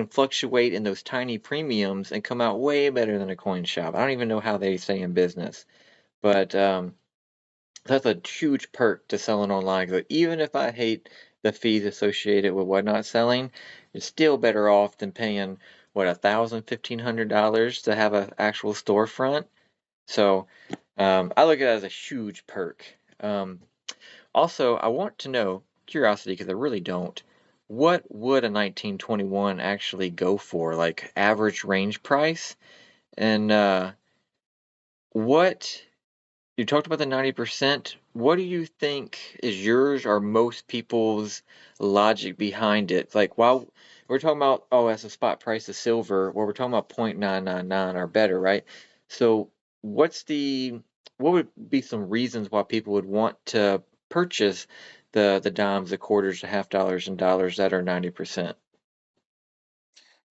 fluctuate in those tiny premiums and come out way better than a coin shop. I don't even know how they stay in business. But that's a huge perk to selling online. 'Cause even if I hate the fees associated with whatnot selling, it's still better off than paying what $1,000, $1,500 to have an actual storefront. So I look at it as a huge perk. Also, I want to know, curiosity, because I really don't. What would a 1921 actually go for, like average range price? And what you talked about the 90%. What do you think is yours or most people's logic behind it? Like, while we're talking about, oh, as a spot price of silver, where we're talking about 0.999 or better, right? So, what would be some reasons why people would want to purchase the dimes, the quarters, the half dollars, and dollars that are 90%?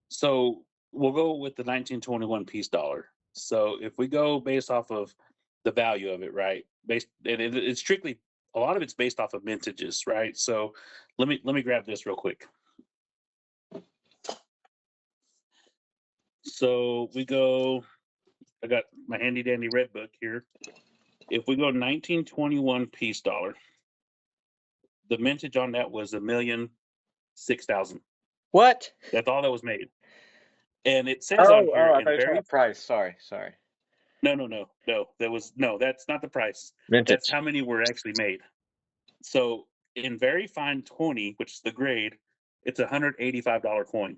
So we'll go with the 1921 peace dollar. So if we go based off of the value of it, right? Based and it's strictly a lot of it's based off of mintages, right? So let me grab this real quick. So we go. I got my handy dandy red book here. If we go 1921 peace dollar, the mintage on that was 1,006,000. What? That's all that was made. And it says on Oh, here oh, I thought in you were talking very about price. Sorry, sorry. no, no, no, no. That was no. That's not the price. That's Vintage. how many were actually made. So in very fine 20, which is the grade, it's $185 coin.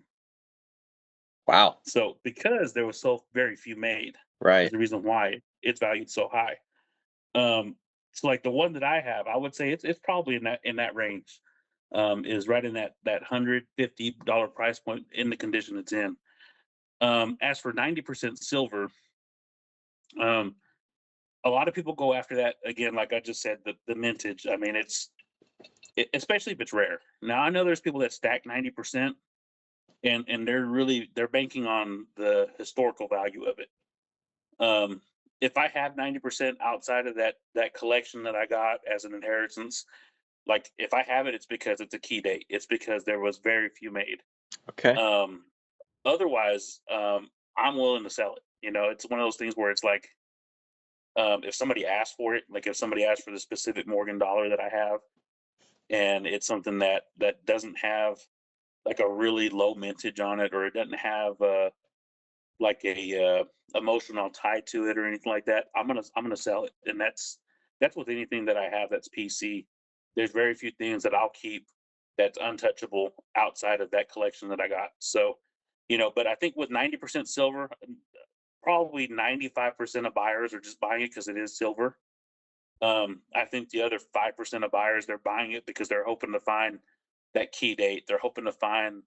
Wow. So because there was so very few made, is Right. the reason why it's valued so high. Um, so like the one that I have, I would say it's probably in that range. Is right in that $150 price point in the condition it's in. As for 90% silver, um, a lot of people go after that again. Like I just said, the mintage. I mean, especially if it's rare. Now I know there's people that stack 90%, and they're banking on the historical value of it. Um, if I have 90% outside of that collection that I got as an inheritance, like if I have it, it's because it's a key date. It's because there was very few made. Okay. Um, Otherwise, I'm willing to sell it. It's one of those things where it's like, if somebody asks for it, like if somebody asks for the specific Morgan dollar that I have, and it's something that doesn't have like a really low mintage on it, or it doesn't have like a emotional tie to it or anything like that, I'm gonna sell it. And that's with anything that I have that's PC. There's very few things that I'll keep that's untouchable outside of that collection that I got. So, but I think with 90% silver, probably 95% of buyers are just buying it because it is silver. I think the other 5% of buyers, they're buying it because they're hoping to find that key date. They're hoping to find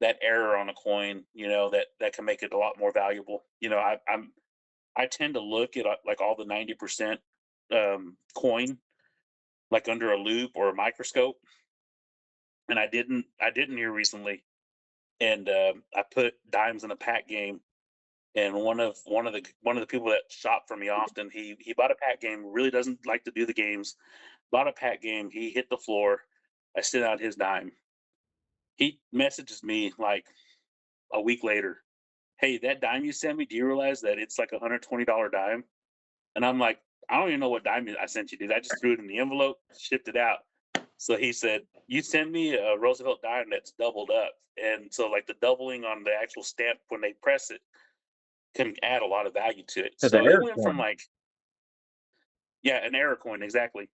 that error on a coin, that can make it a lot more valuable. I tend to look at like all the 90% coin like under a loop or a microscope, and I didn't here recently, and I put dimes in a pack game. And one of the people that shop for me often, he bought a pack game. Really doesn't like to do the games. Bought a pack game. He hit the floor. I sent out his dime. He messages me like a week later. Hey, that dime you sent me, do you realize that it's like $120 dime? And I'm like, I don't even know what dime I sent you, dude. I just threw it in the envelope, shipped it out. So he said, you send me a Roosevelt dime that's doubled up. And so like the doubling on the actual stamp when they press it can add a lot of value to it. That's an So it error went from coin. like, yeah, an error coin, exactly.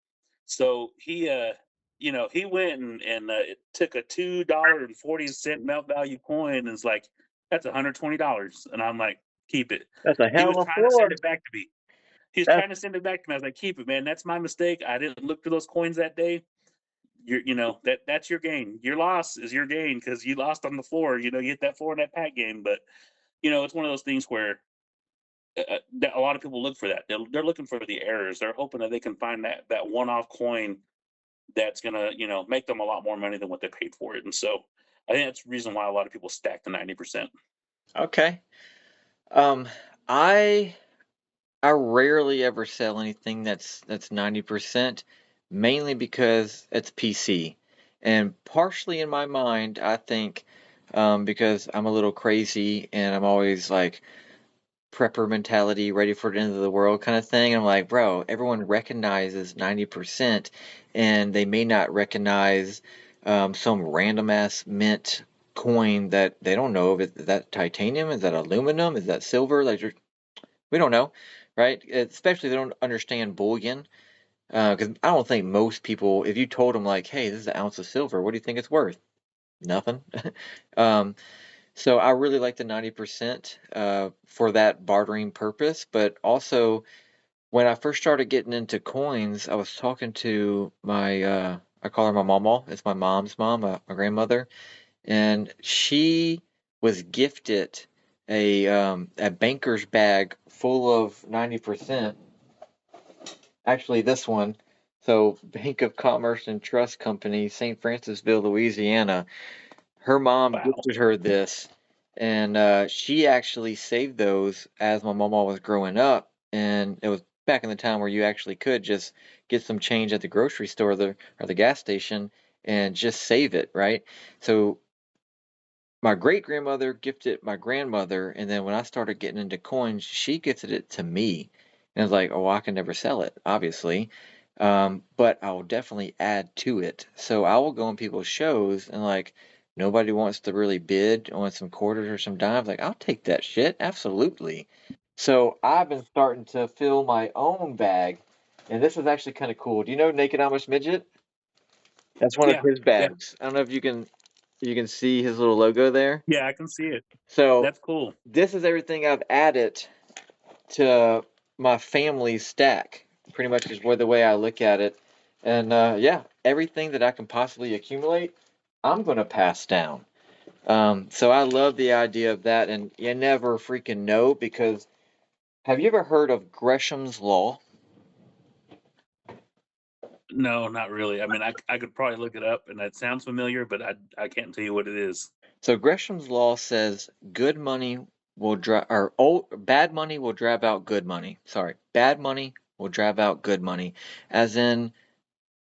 So he went and took a $2.40 melt value coin and is like, that's $120. And I'm like, keep it. That's a He hell was of a trying to send floor. it back to me. He was That's trying to send it back to me. I was like, keep it, man. That's my mistake. I didn't look for those coins that day. That's your gain. Your loss is your gain because you lost on the floor. You hit that floor in that pack game. But it's one of those things where that a lot of people look for that. They're looking for the errors. They're hoping that they can find that one-off coin that's gonna make them a lot more money than what they paid for it. And so I think that's the reason why a lot of people stack the 90%. okay. Um, I I rarely ever sell anything that's 90%, mainly because it's PC. And partially in my mind, I think because I'm a little crazy and I'm always like prepper mentality, ready for the end of the world kind of thing. I'm like, bro, everyone recognizes 90%, and they may not recognize some random ass mint coin that they don't know if is that titanium, is that aluminum, is that silver? Like, we don't know, right? Especially they don't understand bullion. Because I don't think most people, if you told them like, hey, this is an ounce of silver, what do you think it's worth? Nothing. um, so I really like the 90% for that bartering purpose. But also, when I first started getting into coins, I was talking to I call her my mama. It's my mom's mom, my grandmother, and she was gifted a banker's bag full of 90%. Actually, this one. So, Bank of Commerce and Trust Company, St. Francisville, Louisiana. Her mom Wow. gifted her this, and she actually saved those as my mama was growing up. And it was back in the time where you actually could just get some change at the grocery store or the gas station and just save it, right? So my great grandmother gifted my grandmother, and then when I started getting into coins, she gifted it to me. And I was like, oh, I can never sell it, obviously. But I will definitely add to it. So I will go on people's shows and like nobody wants to really bid on some quarters or some dimes. Like, I'll take that shit, absolutely. So I've been starting to fill my own bag, and this is actually kind of cool. Do you know Naked Amish Midget? That's one of Yeah. his Yeah. bags. I don't know if you can see his little logo there. Yeah. I can see it. So That's cool. this is everything I've added to my family stack. Pretty much is where the way I look at it. And yeah, everything that I can possibly accumulate, I'm gonna pass down. So I love the idea of that, and you never freaking know because have you ever heard of Gresham's Law? No, not really. I mean, I could probably look it up, and that sounds familiar, but I can't tell you what it is. So Gresham's Law says good money will drive or oh, bad money will drive out good money. Sorry, bad money will drive out good money, as in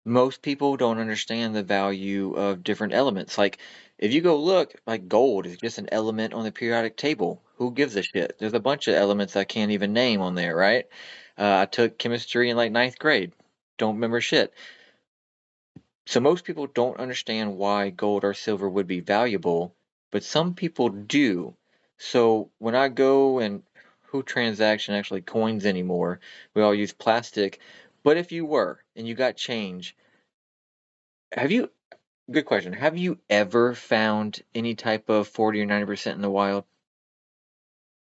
most people don't understand the value of different elements. Like, if you go look, like gold is just an element on the periodic table. Who gives a shit? There's a bunch of elements I can't even name on there, right? I took chemistry in like ninth grade. Don't remember shit. So most people don't understand why gold or silver would be valuable, but some people do. So when I go and who transaction actually coins anymore? We all use plastic. But if you were and you got change, have you good question. Have you ever found any type of 40 or 90% in the wild?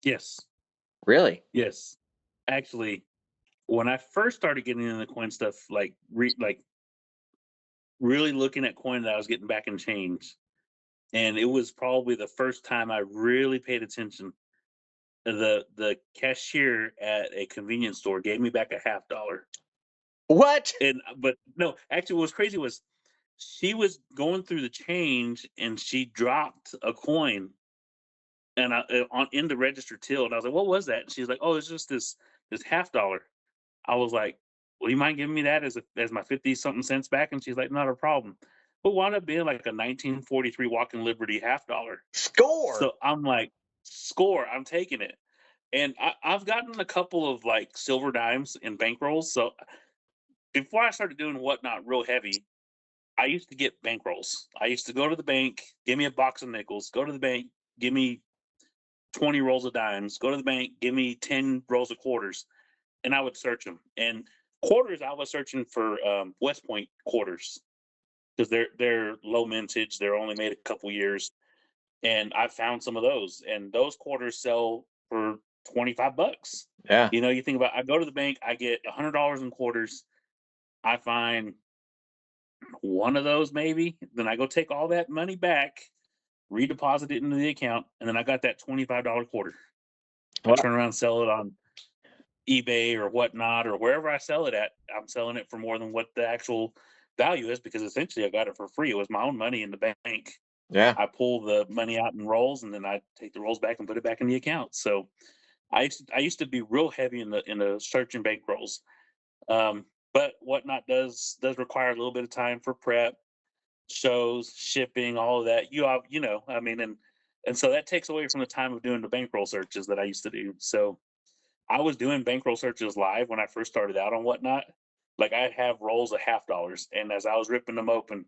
Yes. Really? Yes. Actually, when I first started getting into the coin stuff, like really looking at coin that I was getting back in change, and it was probably the first time I really paid attention. The cashier at a convenience store gave me back a half dollar. What? And but no, actually, what was crazy was she was going through the change and she dropped a coin and on in the register till, and I was like, "What was that?" And she's like, "Oh, it's just this half dollar." I was like, "Well, you mind giving me that as my 50 something cents back?" And she's like, "Not a problem." But wound up being like a 1943 Walking Liberty half dollar. Score. So I'm like, "Score! I'm taking it." And I've gotten a couple of like silver dimes and bankrolls. So before I started doing whatnot real heavy, I used to get bankrolls. I used to go to the bank, give me a box of nickels. Go to the bank, give me 20 rolls of dimes. Go to the bank, give me 10 rolls of quarters, and I would search them. And Quarters, I was searching for West Point quarters because they're low mintage. They're only made a couple years, and I found some of those, and those quarters sell for $25. Yeah. You think about, I go to the bank, I get $100 in quarters. I find one of those maybe, then I go take all that money back, redeposit it into the account, and then I got that $25 quarter. I Wow. turn around and sell it on eBay or whatnot, or wherever I sell it at. I'm selling it for more than what the actual value is, because essentially I got it for free. It was my own money in the bank. Yeah. I pull the money out in rolls, and then I take the rolls back and put it back in the account. So I used to be real heavy in the search and bank rolls. But whatnot does require a little bit of time for prep, shows, shipping, all of that. I mean, and so that takes away from the time of doing the bankroll searches that I used to do. So I was doing bankroll searches live when I first started out on Whatnot. Like, I'd have rolls of $50, and as I was ripping them open,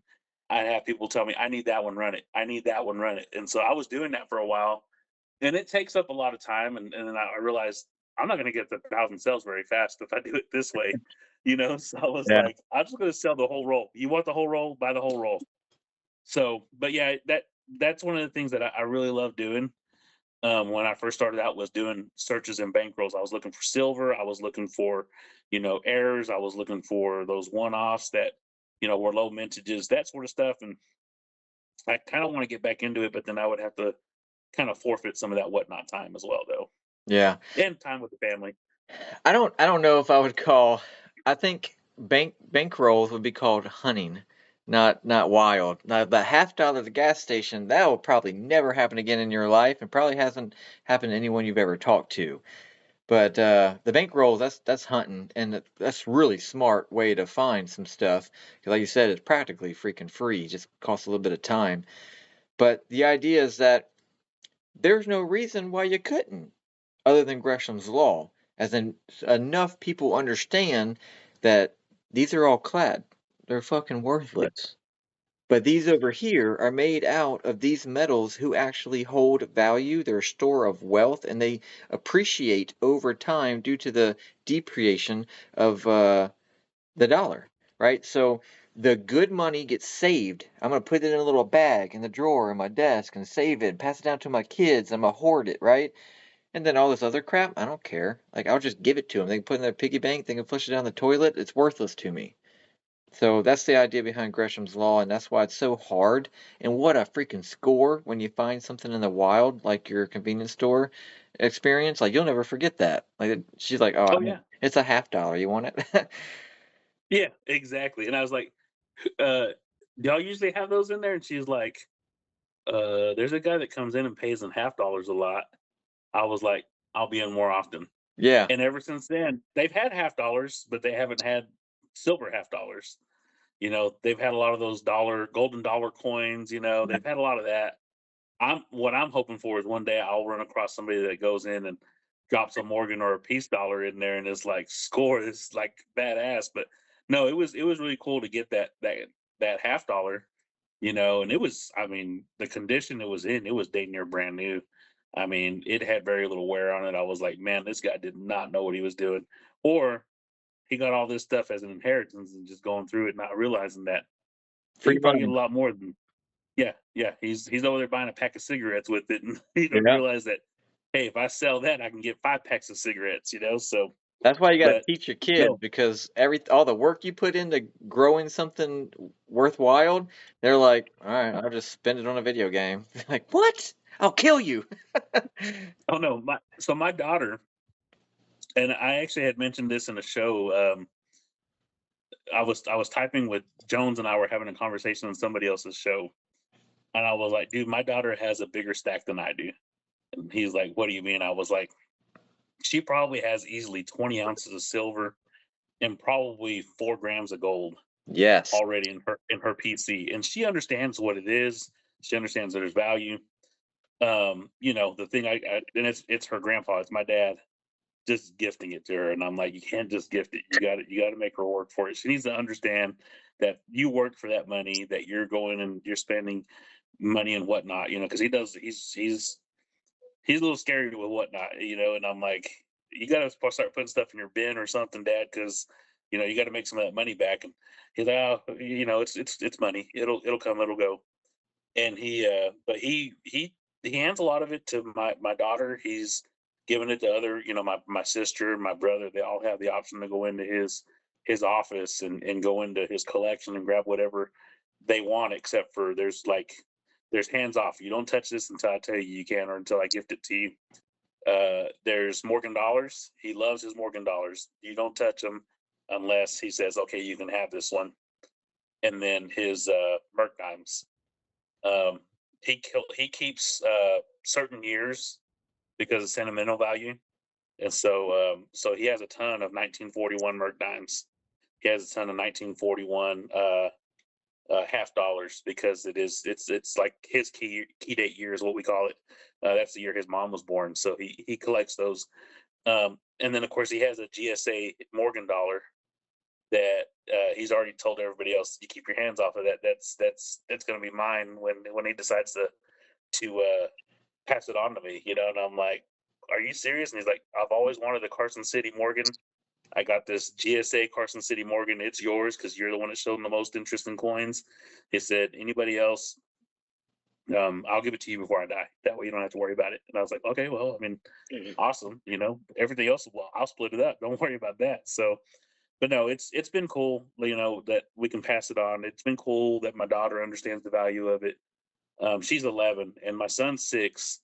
I'd have people tell me, "I need that one, run it. I need that one, run it." And so I was doing that for a while, and it takes up a lot of time. And then I realized I'm not going to get the 1,000 sales very fast if I do it this way. So I was Yeah. like, I'm just going to sell the whole roll. You want the whole roll? Buy the whole roll. So, but yeah, that's one of the things that I really love doing. When I first started out, was doing searches and bankrolls. I was looking for silver. I was looking for, errors. I was looking for those one-offs that, were low mintages, that sort of stuff. And I kind of want to get back into it, but then I would have to kind of forfeit some of that Whatnot time as well, though, Yeah. and time with the family. I don't know if I would call. I think bankrolls would be called hunting, not wild. Now the $50 at the gas station, that will probably never happen again in your life, and probably hasn't happened to anyone you've ever talked to. But the bankrolls, that's hunting, and that's really smart way to find some stuff. 'Cause like you said, it's practically freaking free. Just costs a little bit of time. But the idea is that there's no reason why you couldn't, other than Gresham's law, as in enough people understand that these are all clad. They're fucking Yeah. worthless. But these over here are made out of these metals who actually hold value. They're a store of wealth, and they appreciate over time due to the depreciation of the dollar, right? So the good money gets saved. I'm gonna put it in a little bag in the drawer in my desk and save it, pass it down to my kids. I'm gonna hoard it, right? And then all this other crap, I don't care. Like, I'll just give it to them. They can put it in their piggy bank. They can flush it down the toilet. It's worthless to me. So that's the idea behind Gresham's law, and that's why it's so hard. And what a freaking score when you find something in the wild, like your convenience store experience. Like, you'll never forget that. Like, she's like, "Oh, Oh yeah. it's a $50. You want it?" Yeah. Exactly. And I was like, uh, "Do y'all usually have those in there?" And she's like, "There's a guy that comes in and pays in $50 a lot." I was like, "I'll be in more often." Yeah. And ever since then, they've had $50, but they haven't had silver $50. They've had a lot of those golden dollar coins. They've had a lot of that. What I'm hoping for is one day I'll run across somebody that goes in and drops a Morgan or a peace dollar in there, and it's like, score, it's like badass. But no, it was really cool to get that $50. And it was, I mean, the condition it was in, it was dang near brand new. I mean, it had very little wear on it. I was like, man, this guy did not know what he was doing. Or he got all this stuff as an inheritance and just going through it, not realizing that he Free could probably get money. a lot more than. Yeah, yeah. He's over there buying a pack of cigarettes with it, and he doesn't Yeah. realize that, hey, if I sell that, I can get 5 packs of cigarettes. So, That's why you gotta but teach your kids no, because all the work you put into growing something worthwhile, they're like, all right, I'll just spend it on a video game. Like, what? I'll kill you. oh no, my daughter, and I actually had mentioned this in a show. I was typing with Jones, and I were having a conversation on somebody else's show, and I was like, dude, my daughter has a bigger stack than I do. And he's like, what do you mean? I was like, she probably has easily 20 ounces of silver and probably 4 grams of gold Yes. already in her PC, and she understands what it is. She understands there's value. The thing and it's her grandpa, it's my dad, just gifting it to her, and I'm like, you can't just gift it. You got to make her work for it. She needs to understand that you work for that money, that you're going and you're spending money and whatnot. Because he does. He's a little scary with whatnot. And I'm like, you got to start putting stuff in your bin or something, Dad, because you got to make some of that money back. And he's like, oh, it's money. It'll come, it'll go. And but he hands a lot of it to my daughter. He's given it to other, my sister, my brother. They all have the option to go into his office and go into his collection and grab whatever they want, except for there's hands off. You don't touch this until I tell you you can, or until I gift it to you. There's Morgan dollars. He loves his Morgan dollars. You don't touch them unless he says, okay, you can have this one. And then his Merc dimes. He keeps certain years because of sentimental value, and so he has a ton of 1941 Merc dimes. He has a ton of 1941 half dollars because it's like his key date year is what we call it. That's the year his mom was born, so he collects those. And then of course he has a GSA Morgan dollar that he's already told everybody else, you keep your hands off of that. That's going to be mine when he decides to pass it on to me, And I'm like, are you serious? And he's like, I've always wanted a Carson City Morgan. I got this GSA Carson City Morgan. It's yours because you're the one that showed the most interest in coins. He said, anybody else, I'll give it to you before I die. That way you don't have to worry about it. And I was like, okay, well, I mean, awesome. Everything else, well, I'll split it up. Don't worry about that. So, but no, it's been cool, that we can pass it on. It's been cool that my daughter understands the value of it. She's 11 and my son's 6.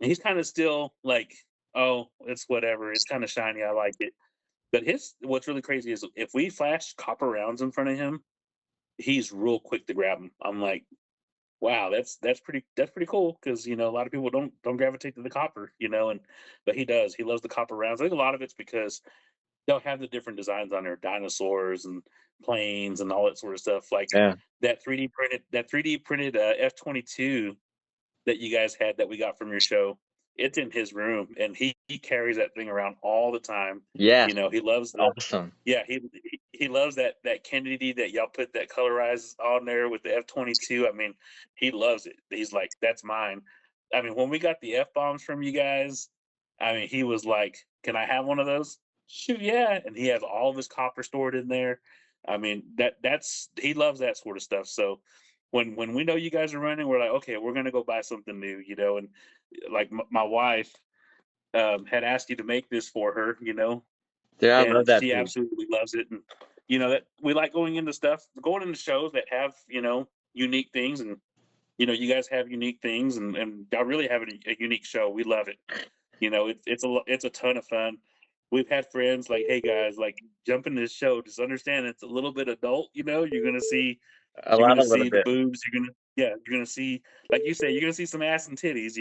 And he's kind of still like, oh, it's whatever. It's kind of shiny. I like it. But what's really crazy is if we flash copper rounds in front of him, he's real quick to grab them. I'm like, wow, that's pretty cool because a lot of people don't gravitate to the copper, but he does. He loves the copper rounds. I think a lot of it's because they'll have the different designs on there, dinosaurs and planes and all that sort of stuff. Like Yeah. that 3D printed F-22 that you guys had that we got from your show. It's in his room, and he carries that thing around all the time. Yeah. He loves that. Awesome. Yeah, he loves that Kennedy that y'all put that colorized on there with the F-22. I mean, he loves it. He's like, that's mine. I mean, when we got the F-bombs from you guys, I mean, he was like, can I have one of those? Shoot, yeah. And he has all of his copper stored in there. I mean, he loves that sort of stuff. So when we know you guys are running, we're like, okay, we're gonna go buy something new, and like my wife had asked you to make this for her, Yeah, I love and that she too. absolutely loves it. And that we like going into shows that have unique things, and you guys have unique things, and y'all really have a unique show. We love it. It's a ton of fun. We've had friends like, hey guys, like jump in this show. Just understand it's a little bit adult. You're gonna see A lot, a little the bit. boobs. You're gonna see, like you say, you're gonna see some ass and titties.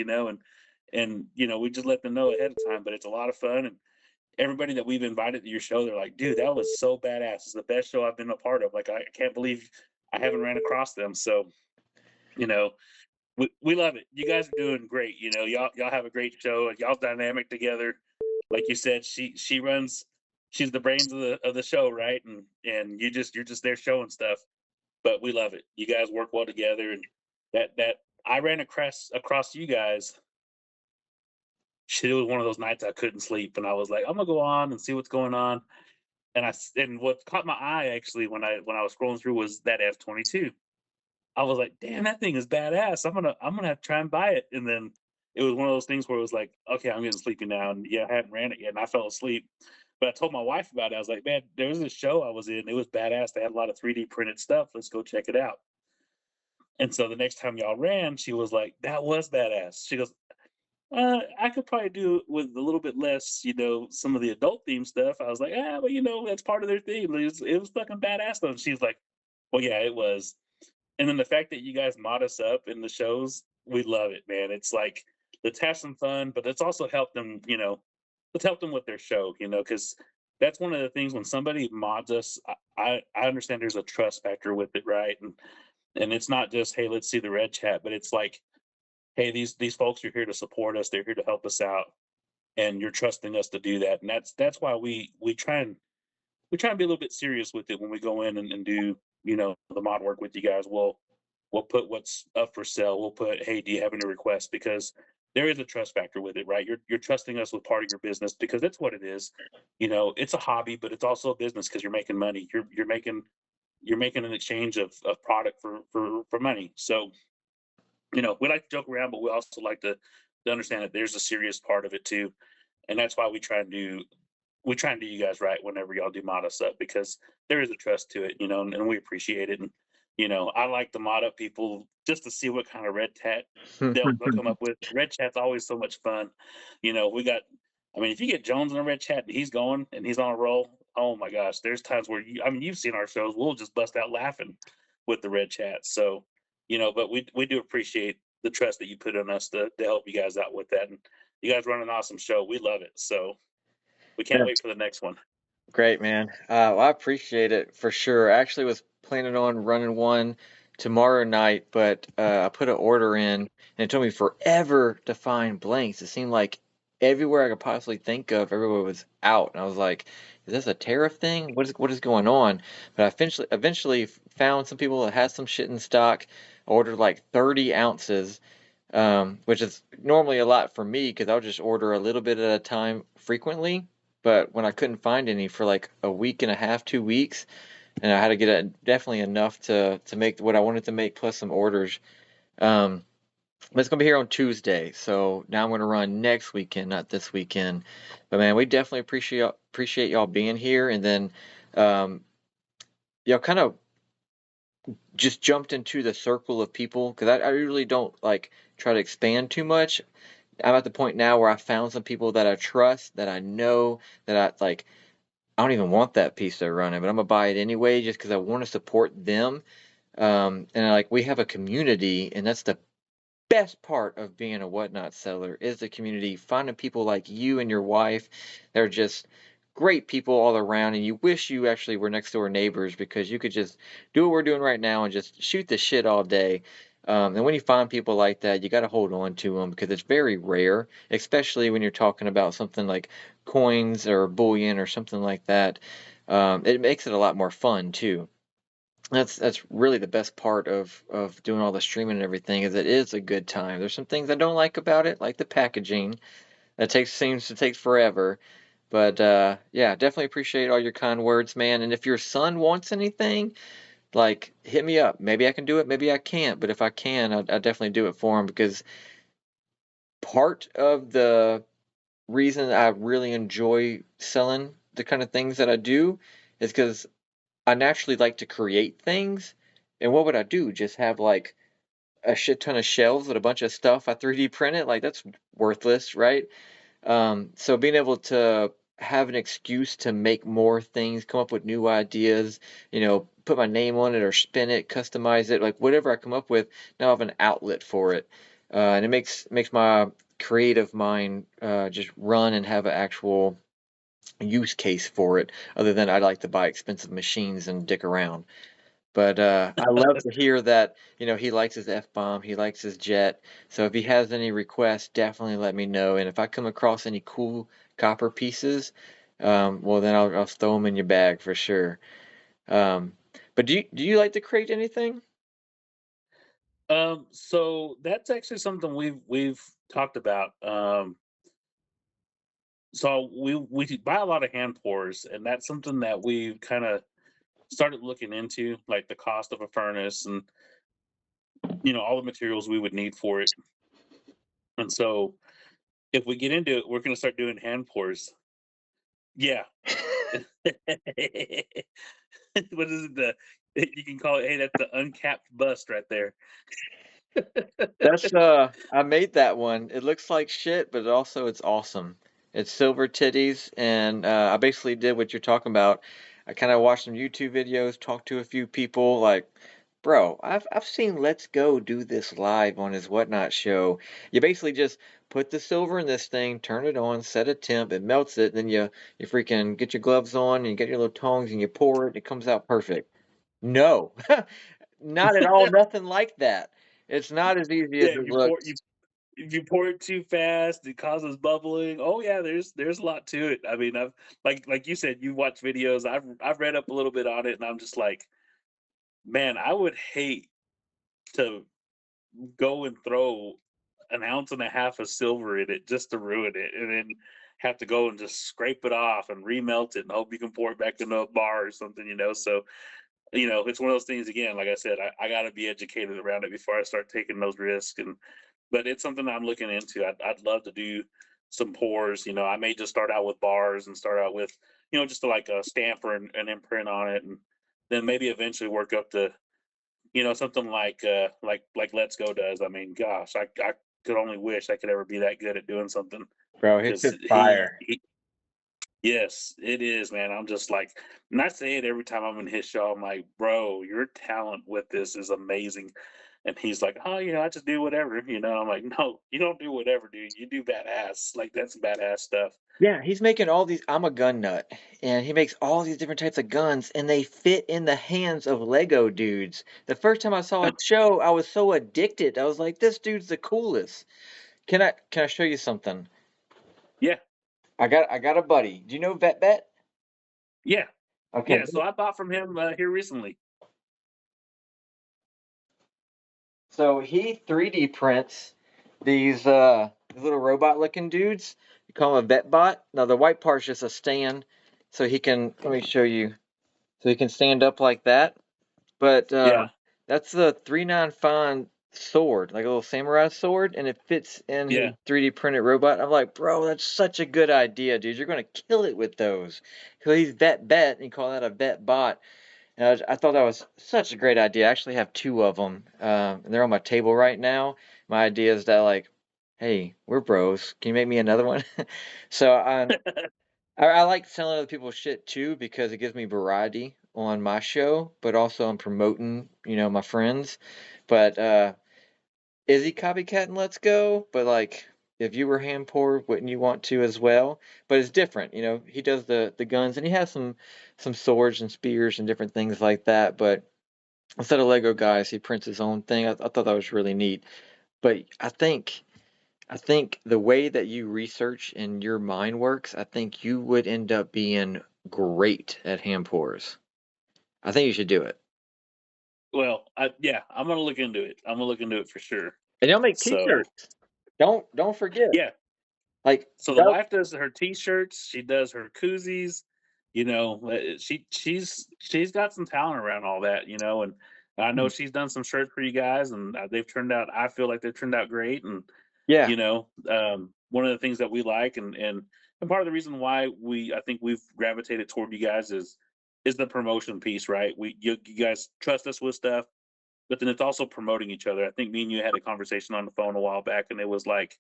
And we just let them know ahead of time. But it's a lot of fun, and everybody that we've invited to your show, they're like, dude, that was so badass. It's the best show I've been a part of. Like I can't believe I haven't ran across them. So we love it. You guys are doing great. Y'all have a great show. Y'all dynamic together. Like you said, she runs. She's the brains of the show, right? And you're just there showing stuff. But we love it. You guys work well together, and that I ran across you guys. It was one of those nights I couldn't sleep, and I was like, I'm gonna go on and see what's going on. And what caught my eye actually when I was scrolling through was that F-22. I was like, damn, that thing is badass. I'm gonna have to try and buy it. And then it was one of those things where it was like, okay, I'm getting sleepy now. And yeah, I hadn't ran it yet, and I fell asleep. But I told my wife about it. I was like, man, there was this show I was in. It was badass. They had a lot of 3D printed stuff. Let's go check it out. And so the next time y'all ran, she was like, that was badass. She goes, I could probably do it with a little bit less, some of the adult theme stuff. I was like, but that's part of their theme. It was fucking badass though. And she's like, well, yeah, it was. And then the fact that you guys mod us up in the shows, we love it, man. It's like, let's have some fun, but let's also help them, let's help them with their show, because that's one of the things when somebody mods us, I understand there's a trust factor with it, right? And it's not just, hey, let's see the red chat, but it's like, hey, these folks are here to support us. They're here to help us out, and you're trusting us to do that. And that's why we try and be a little bit serious with it when we go in and do the mod work with you guys. We'll put what's up for sale. We'll put, hey, do you have any requests? Because there is a trust factor with it, right? You're trusting us with part of your business because that's what it is. It's a hobby, but it's also a business because you're making money. You're making an exchange of product for money. So, we like to joke around, but we also like to understand that there's a serious part of it too. And that's why we try and do you guys right whenever y'all do mod us up because there is a trust to it, and we appreciate it. And I like to mod up people just to see what kind of red chat they'll come up with. Red chat's always so much fun. We got. I mean, if you get Jones in a red chat and he's going and he's on a roll, oh my gosh, there's times where you've seen our shows, we'll just bust out laughing with the red chat. So, but we do appreciate the trust that you put on us to help you guys out with that. And you guys run an awesome show. We love it. So we can't wait for the next one. Great, man. Well, I appreciate it for sure. I actually was planning on running one tomorrow night, but I put an order in, and it took me forever to find blanks. It seemed like everywhere I could possibly think of, everywhere was out, and I was like, "Is this a tariff thing? What is going on?" But I eventually found some people that had some shit in stock. I ordered like 30 ounces, which is normally a lot for me because I'll just order a little bit at a time frequently. But when I couldn't find any for like a week and a half, 2 weeks, and I had to get definitely enough to make what I wanted to make plus some orders. Um, but it's gonna be here on Tuesday, so now I'm gonna run next weekend, not this weekend. But man, we definitely appreciate y'all being here, and then um, y'all kind of just jumped into the circle of people because I really don't like try to expand too much. I'm at the point now where I found some people that I trust, that I know, that I like. I don't even want that piece they're running, but I'm gonna buy it anyway just because I want to support them. And like we have a community, and that's the best part of being a whatnot seller is the community. Finding people like you and your wife, they're just great people all around, and you wish you actually were next door neighbors because you could just do what we're doing right now and just shoot the shit all day. And when you find people like that, you got to hold on to them because it's very rare, especially when you're talking about something like coins or bullion or something like that. It makes it a lot more fun too. That's really the best part of doing all the streaming and everything is it is a good time. There's some things I don't like about it, like the packaging. That takes seems to take forever. But yeah, definitely appreciate all your kind words, man. And if your son wants anything, like hit me up. Maybe I can do it, maybe I can't. But if I can, I'll definitely do it for him because part of the reason I really enjoy selling the kind of things that I do is because I naturally like to create things. And what would I do? Just have like a shit ton of shelves with a bunch of stuff I 3D printed? Like that's worthless, right? So being able to have an excuse to make more things, come up with new ideas, put my name on it or spin it, customize it, like whatever I come up with, now I have an outlet for it. And it makes my creative mind just run and have an actual use case for it, other than I like to buy expensive machines and dick around. But I love to hear that, he likes his F-bomb, he likes his jet. So if he has any requests, definitely let me know. And if I come across any cool copper pieces, well then I'll throw them in your bag for sure. Um, but do you like to create anything? So that's actually something we've talked about. So we buy a lot of hand pours, and that's something that we kind of started looking into, like the cost of a furnace and all the materials we would need for it. And so if we get into it, we're going to start doing hand pours. Yeah. What is it? You can call it. Hey, that's the uncapped bust right there. That's I made that one. It looks like shit, but also it's awesome. It's silver titties, and I basically did what you're talking about. I kind of watched some YouTube videos, talked to a few people, like, bro, I've seen Let's Go do this live on his Whatnot show. You basically just put the silver in this thing, turn it on, set a temp, it melts it, then you freaking get your gloves on and you get your little tongs and you pour it, it comes out perfect. No, not at all, nothing like that. It's not as easy as Yeah, it you pour looks. you if you pour it too fast, it causes bubbling. Oh yeah, there's a lot to it. I mean, I've like you said, you watch videos. I've read up a little bit on it, and I'm just like, man, I would hate to go and throw. an ounce and a half of silver in it just to ruin it, and then have to go and just scrape it off and remelt it and hope you can pour it back into a bar or something, So, it's one of those things again, like I said, I got to be educated around it before I start taking those risks. But it's something I'm looking into. I'd love to do some pours. I may just start out with bars and start out with, just like a stamper and an imprint on it. And then maybe eventually work up to, something like Let's Go does. I mean, gosh, I could only wish I could ever be that good at doing something Bro, his because shit's fire. yes, it is, man. I'm just like, and I say it every time I'm in his show. I'm like, bro, your talent with this is amazing. And he's like, oh, I just do whatever. I'm like, no, you don't do whatever, dude. You do badass. Like, that's badass stuff. Yeah, he's making all these. I'm a gun nut, and he makes all these different types of guns, and they fit in the hands of Lego dudes. The first time I saw his show, I was so addicted. I was like, "This dude's the coolest." Can I show you something? Yeah, I got a buddy. Do you know Vet Bet? yeah, Okay. yeah. So I bought from him here recently. So he 3D prints these little robot looking dudes. You call him a vet bot. Now the white part's just a stand, so he can let me show you. So he can stand up like that. But Yeah, that's the 395 sword, like a little samurai sword, and it fits in his yeah. 3D printed robot. I'm like, bro, that's such a good idea, dude. You're gonna kill it with those. Cause he's vet, and you call that a vet bot. And I thought that was such a great idea. I actually have two of them. And they're on my table right now. My idea is that like, hey, we're bros. Can you make me another one? So I like selling other people's shit too because it gives me variety on my show, but also I'm promoting, my friends. But is he copycatting Let's Go? But like, if you were hand poor, wouldn't you want to as well? But it's different, He does the guns and he has some swords and spears and different things like that. But instead of Lego guys, he prints his own thing. I thought that was really neat. But I think the way that you research and your mind works, I think you would end up being great at hand pours. I think you should do it. Well, yeah, I'm gonna look into it. I'm gonna look into it for sure. And they'll make So t-shirts. Don't forget. yeah, Like so the that, wife does her t-shirts, she does her koozies, she's got some talent around all that, and I know she's done some shirts for you guys, and they've turned out. I feel like they've turned out great, and yeah. one of the things that we like, and part of the reason why I think we've gravitated toward you guys is the promotion piece, right? You guys trust us with stuff, but then it's also promoting each other. I think me and you had a conversation on the phone a while back, and it was like,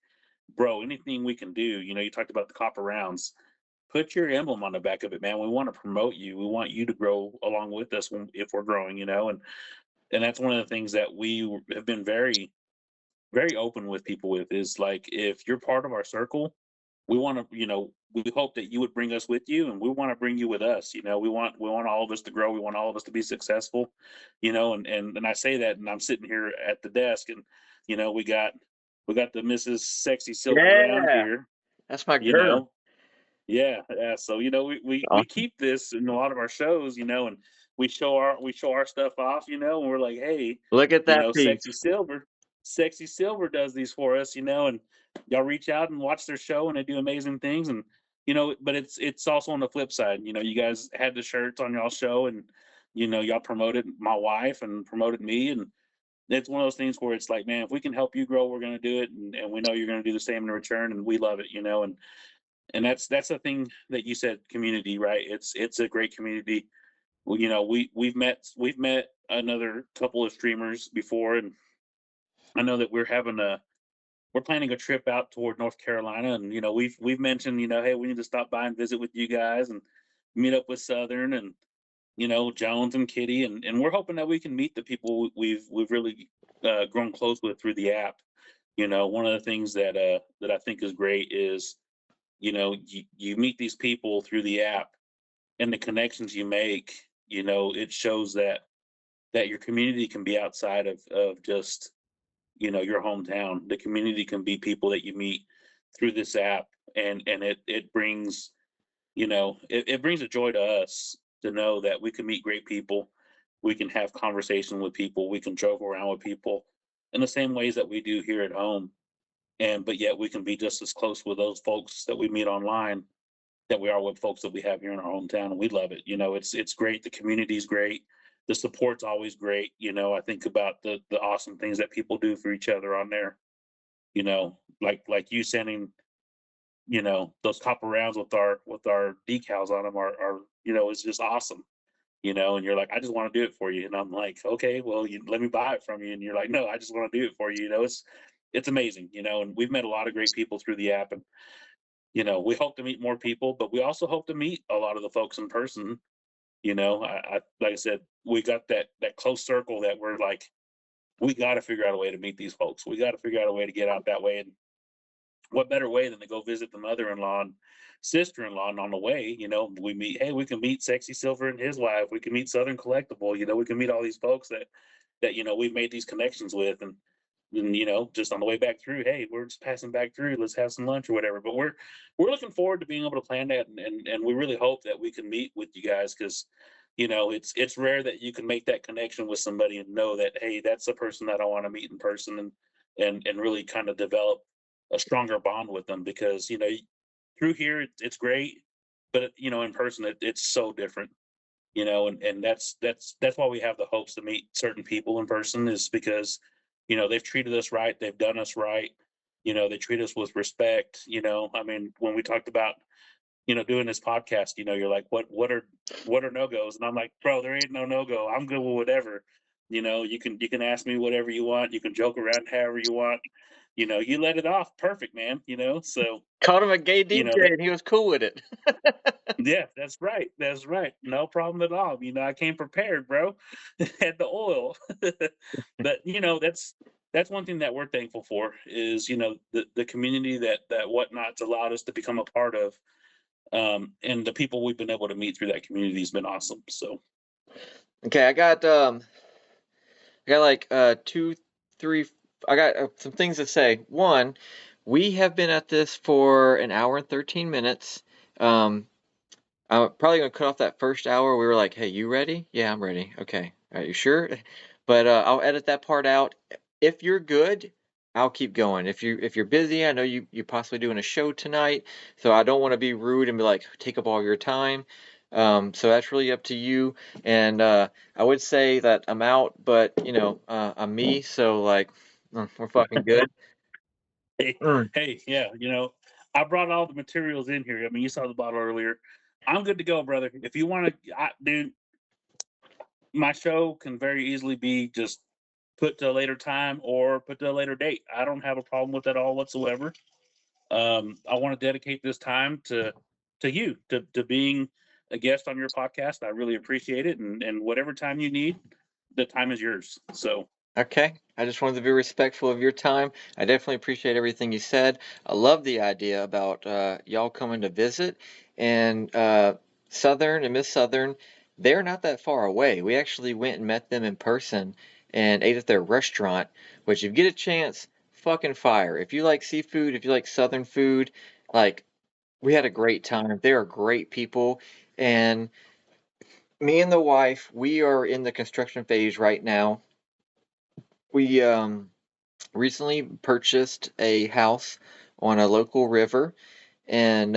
bro, anything we can do. You talked about the copper rounds. Put your emblem on the back of it, man. We want to promote you. We want you to grow along with us if we're growing. And that's one of the things that we have been very, very open with people with is like, if you're part of our circle, we want to, we hope that you would bring us with you, and we want to bring you with us. We want all of us to grow. We want all of us to be successful. And I say that, and I'm sitting here at the desk, and we got the Mrs. Sexy Silver around Yeah. here. That's my You girl. know, yeah, yeah. So we Awesome. keep this in a lot of our shows, and we show our stuff off, and we're like, hey, Look at that piece. Sexy Silver does these for us, and y'all reach out and watch their show, and they do amazing things, and but it's also on the flip side. You guys had the shirts on y'all show, and y'all promoted my wife and promoted me, and it's one of those things where it's like, man, if we can help you grow, we're going to do it, and we know you're going to do the same in return, and we love it, and that's the thing that you said, community, right? It's a great community. Well, we've met another couple of streamers before, and I know that we're planning a trip out toward North Carolina, and we've mentioned, hey, we need to stop by and visit with you guys and meet up with Southern and Jones and Kitty, and we're hoping that we can meet the people we've really grown close with through the app. One of the things that I think is great is you meet these people through the app, and the connections you make, it shows that your community can be outside of just your hometown. The community can be people that you meet through this app, and it brings it brings a joy to us to know that we can meet great people, we can have conversation with people, we can joke around with people in the same ways that we do here at home. but yet we can be just as close with those folks that we meet online that we are with folks that we have here in our hometown, and we love it. It's great. The community's great. The support's always great. I think about the awesome things that people do for each other on there. Like you sending those copper rounds with our decals on them are it's just awesome. And you're like, I just want to do it for you, and I'm like, okay, well, let me buy it from you, and you're like, no, I just want to do it for you. It's amazing. And we've met a lot of great people through the app, and we hope to meet more people, but we also hope to meet a lot of the folks in person. I like I said, we got that close circle that we're like, we got to figure out a way to meet these folks. We got to figure out a way to get out that way. And what better way than to go visit the mother-in-law and sister-in-law, and on the way, we can meet SexxySilver and his wife. We can meet Southern Collectible. We can meet all these folks that we've made these connections with, and just on the way back through, hey, we're just passing back through, let's have some lunch or whatever. But we're looking forward to being able to plan that, and we really hope that we can meet with you guys, because it's rare that you can make that connection with somebody and know that, hey, that's the person that I want to meet in person, and really kind of develop a stronger bond with them, because through here it's great, but in person it's so different. And that's why we have the hopes to meet certain people in person, is because they've treated us right, they've done us right, they treat us with respect. I mean, when we talked about doing this podcast, you're like, what are no-goes? And I'm like, bro, there ain't no-go. I'm good with whatever. You can ask me whatever you want, you can joke around however you want. You let it off perfect, man. So Called him a gay DJ, that, and he was cool with it. yeah, that's right. That's right. No problem at all. I came prepared, bro. Had the oil. But that's one thing that we're thankful for, is the community that Whatnot's allowed us to become a part of. And the people we've been able to meet through that community has been awesome. So Okay, I got like two, three. I got some things to say. One, we have been at this for an hour and 13 minutes. Um, I'm probably gonna cut off that first hour. We were like, "Hey, you ready?" "Yeah, I'm ready." "Okay, are you sure?" But I'll edit that part out. If you're good, I'll keep going. If you're busy, I know you're possibly doing a show tonight, so I don't want to be rude and be like, take up all your time. So that's really up to you. And I would say that I'm out, but I'm me, so like, we're fucking good. hey, Mm. hey, yeah, I brought all the materials in here. I mean, you saw the bottle earlier. I'm good to go, brother. If you want to, dude, my show can very easily be just put to a later time or put to a later date. I don't have a problem with that all whatsoever. I want to dedicate this time to you, to being a guest on your podcast. I really appreciate it, and whatever time you need, the time is yours. So Okay. I just wanted to be respectful of your time. I definitely appreciate everything you said. I love the idea about y'all coming to visit. And Southern and Miss Southern, they're not that far away. We actually went and met them in person and ate at their restaurant, which if you get a chance, fucking fire. If you like seafood, if you like Southern food, like, we had a great time. They are great people. And me and the wife, we are in the construction phase right now. We recently purchased a house on a local river, and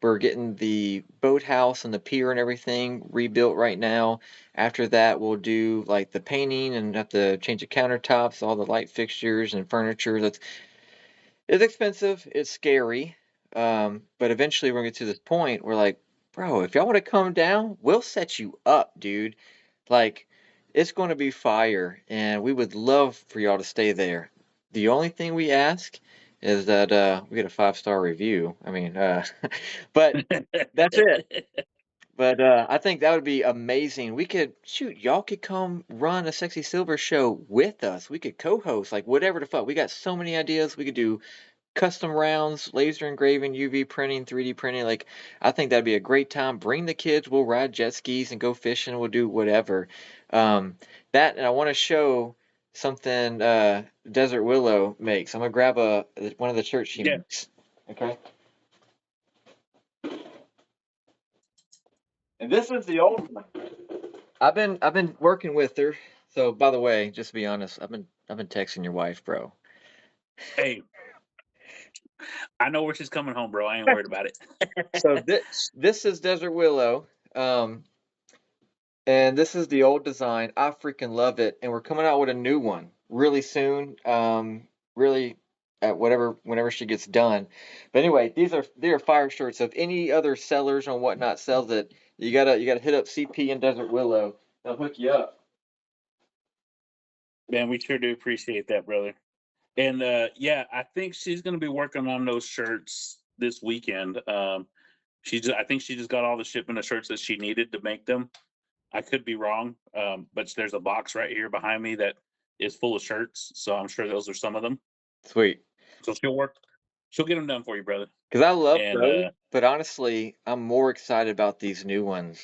we're getting the boathouse and the pier and everything rebuilt right now. After that, we'll do like the painting and have to change the countertops, all the light fixtures and furniture. It's expensive, it's scary, but eventually we're gonna get to this point where like, bro, if y'all want to come down, we'll set you up, dude. Like, it's going to be fire, and we would love for y'all to stay there. The only thing we ask is that we get a 5-star review. I mean, but that's it. But I think that would be amazing. We could shoot, y'all could come run a Sexy Silver show with us. We could co-host, like whatever the fuck. We got so many ideas. We could do custom rounds, laser engraving, UV printing, 3D printing. Like, I think that'd be a great time. Bring the kids. We'll ride jet skis and go fishing. We'll do whatever. Um, that, and I want to show something Desert Willow makes. I'm gonna grab one of the shirts she yeah, makes. Okay. And this is the old one. I've been working with her. So by the way, just to be honest, I've been texting your wife, bro. hey, I know where she's coming home, bro. I ain't worried about it. So this is Desert Willow. Um, And this is the old design. I freaking love it. And we're coming out with a new one really soon. Really at whenever she gets done. But anyway, they are fire shirts. So if any other sellers or whatnot sells it, you gotta hit up CP and Desert Willow. They'll hook you up. Man, we sure do appreciate that, brother. And yeah, I think she's going to be working on those shirts this weekend. I think she just got all the shipment of shirts that she needed to make them. I could be wrong, but there's a box right here behind me that is full of shirts. So I'm sure those are some of them. Sweet. So she'll get them done for you, brother. Because I love And those, but honestly, I'm more excited about these new ones.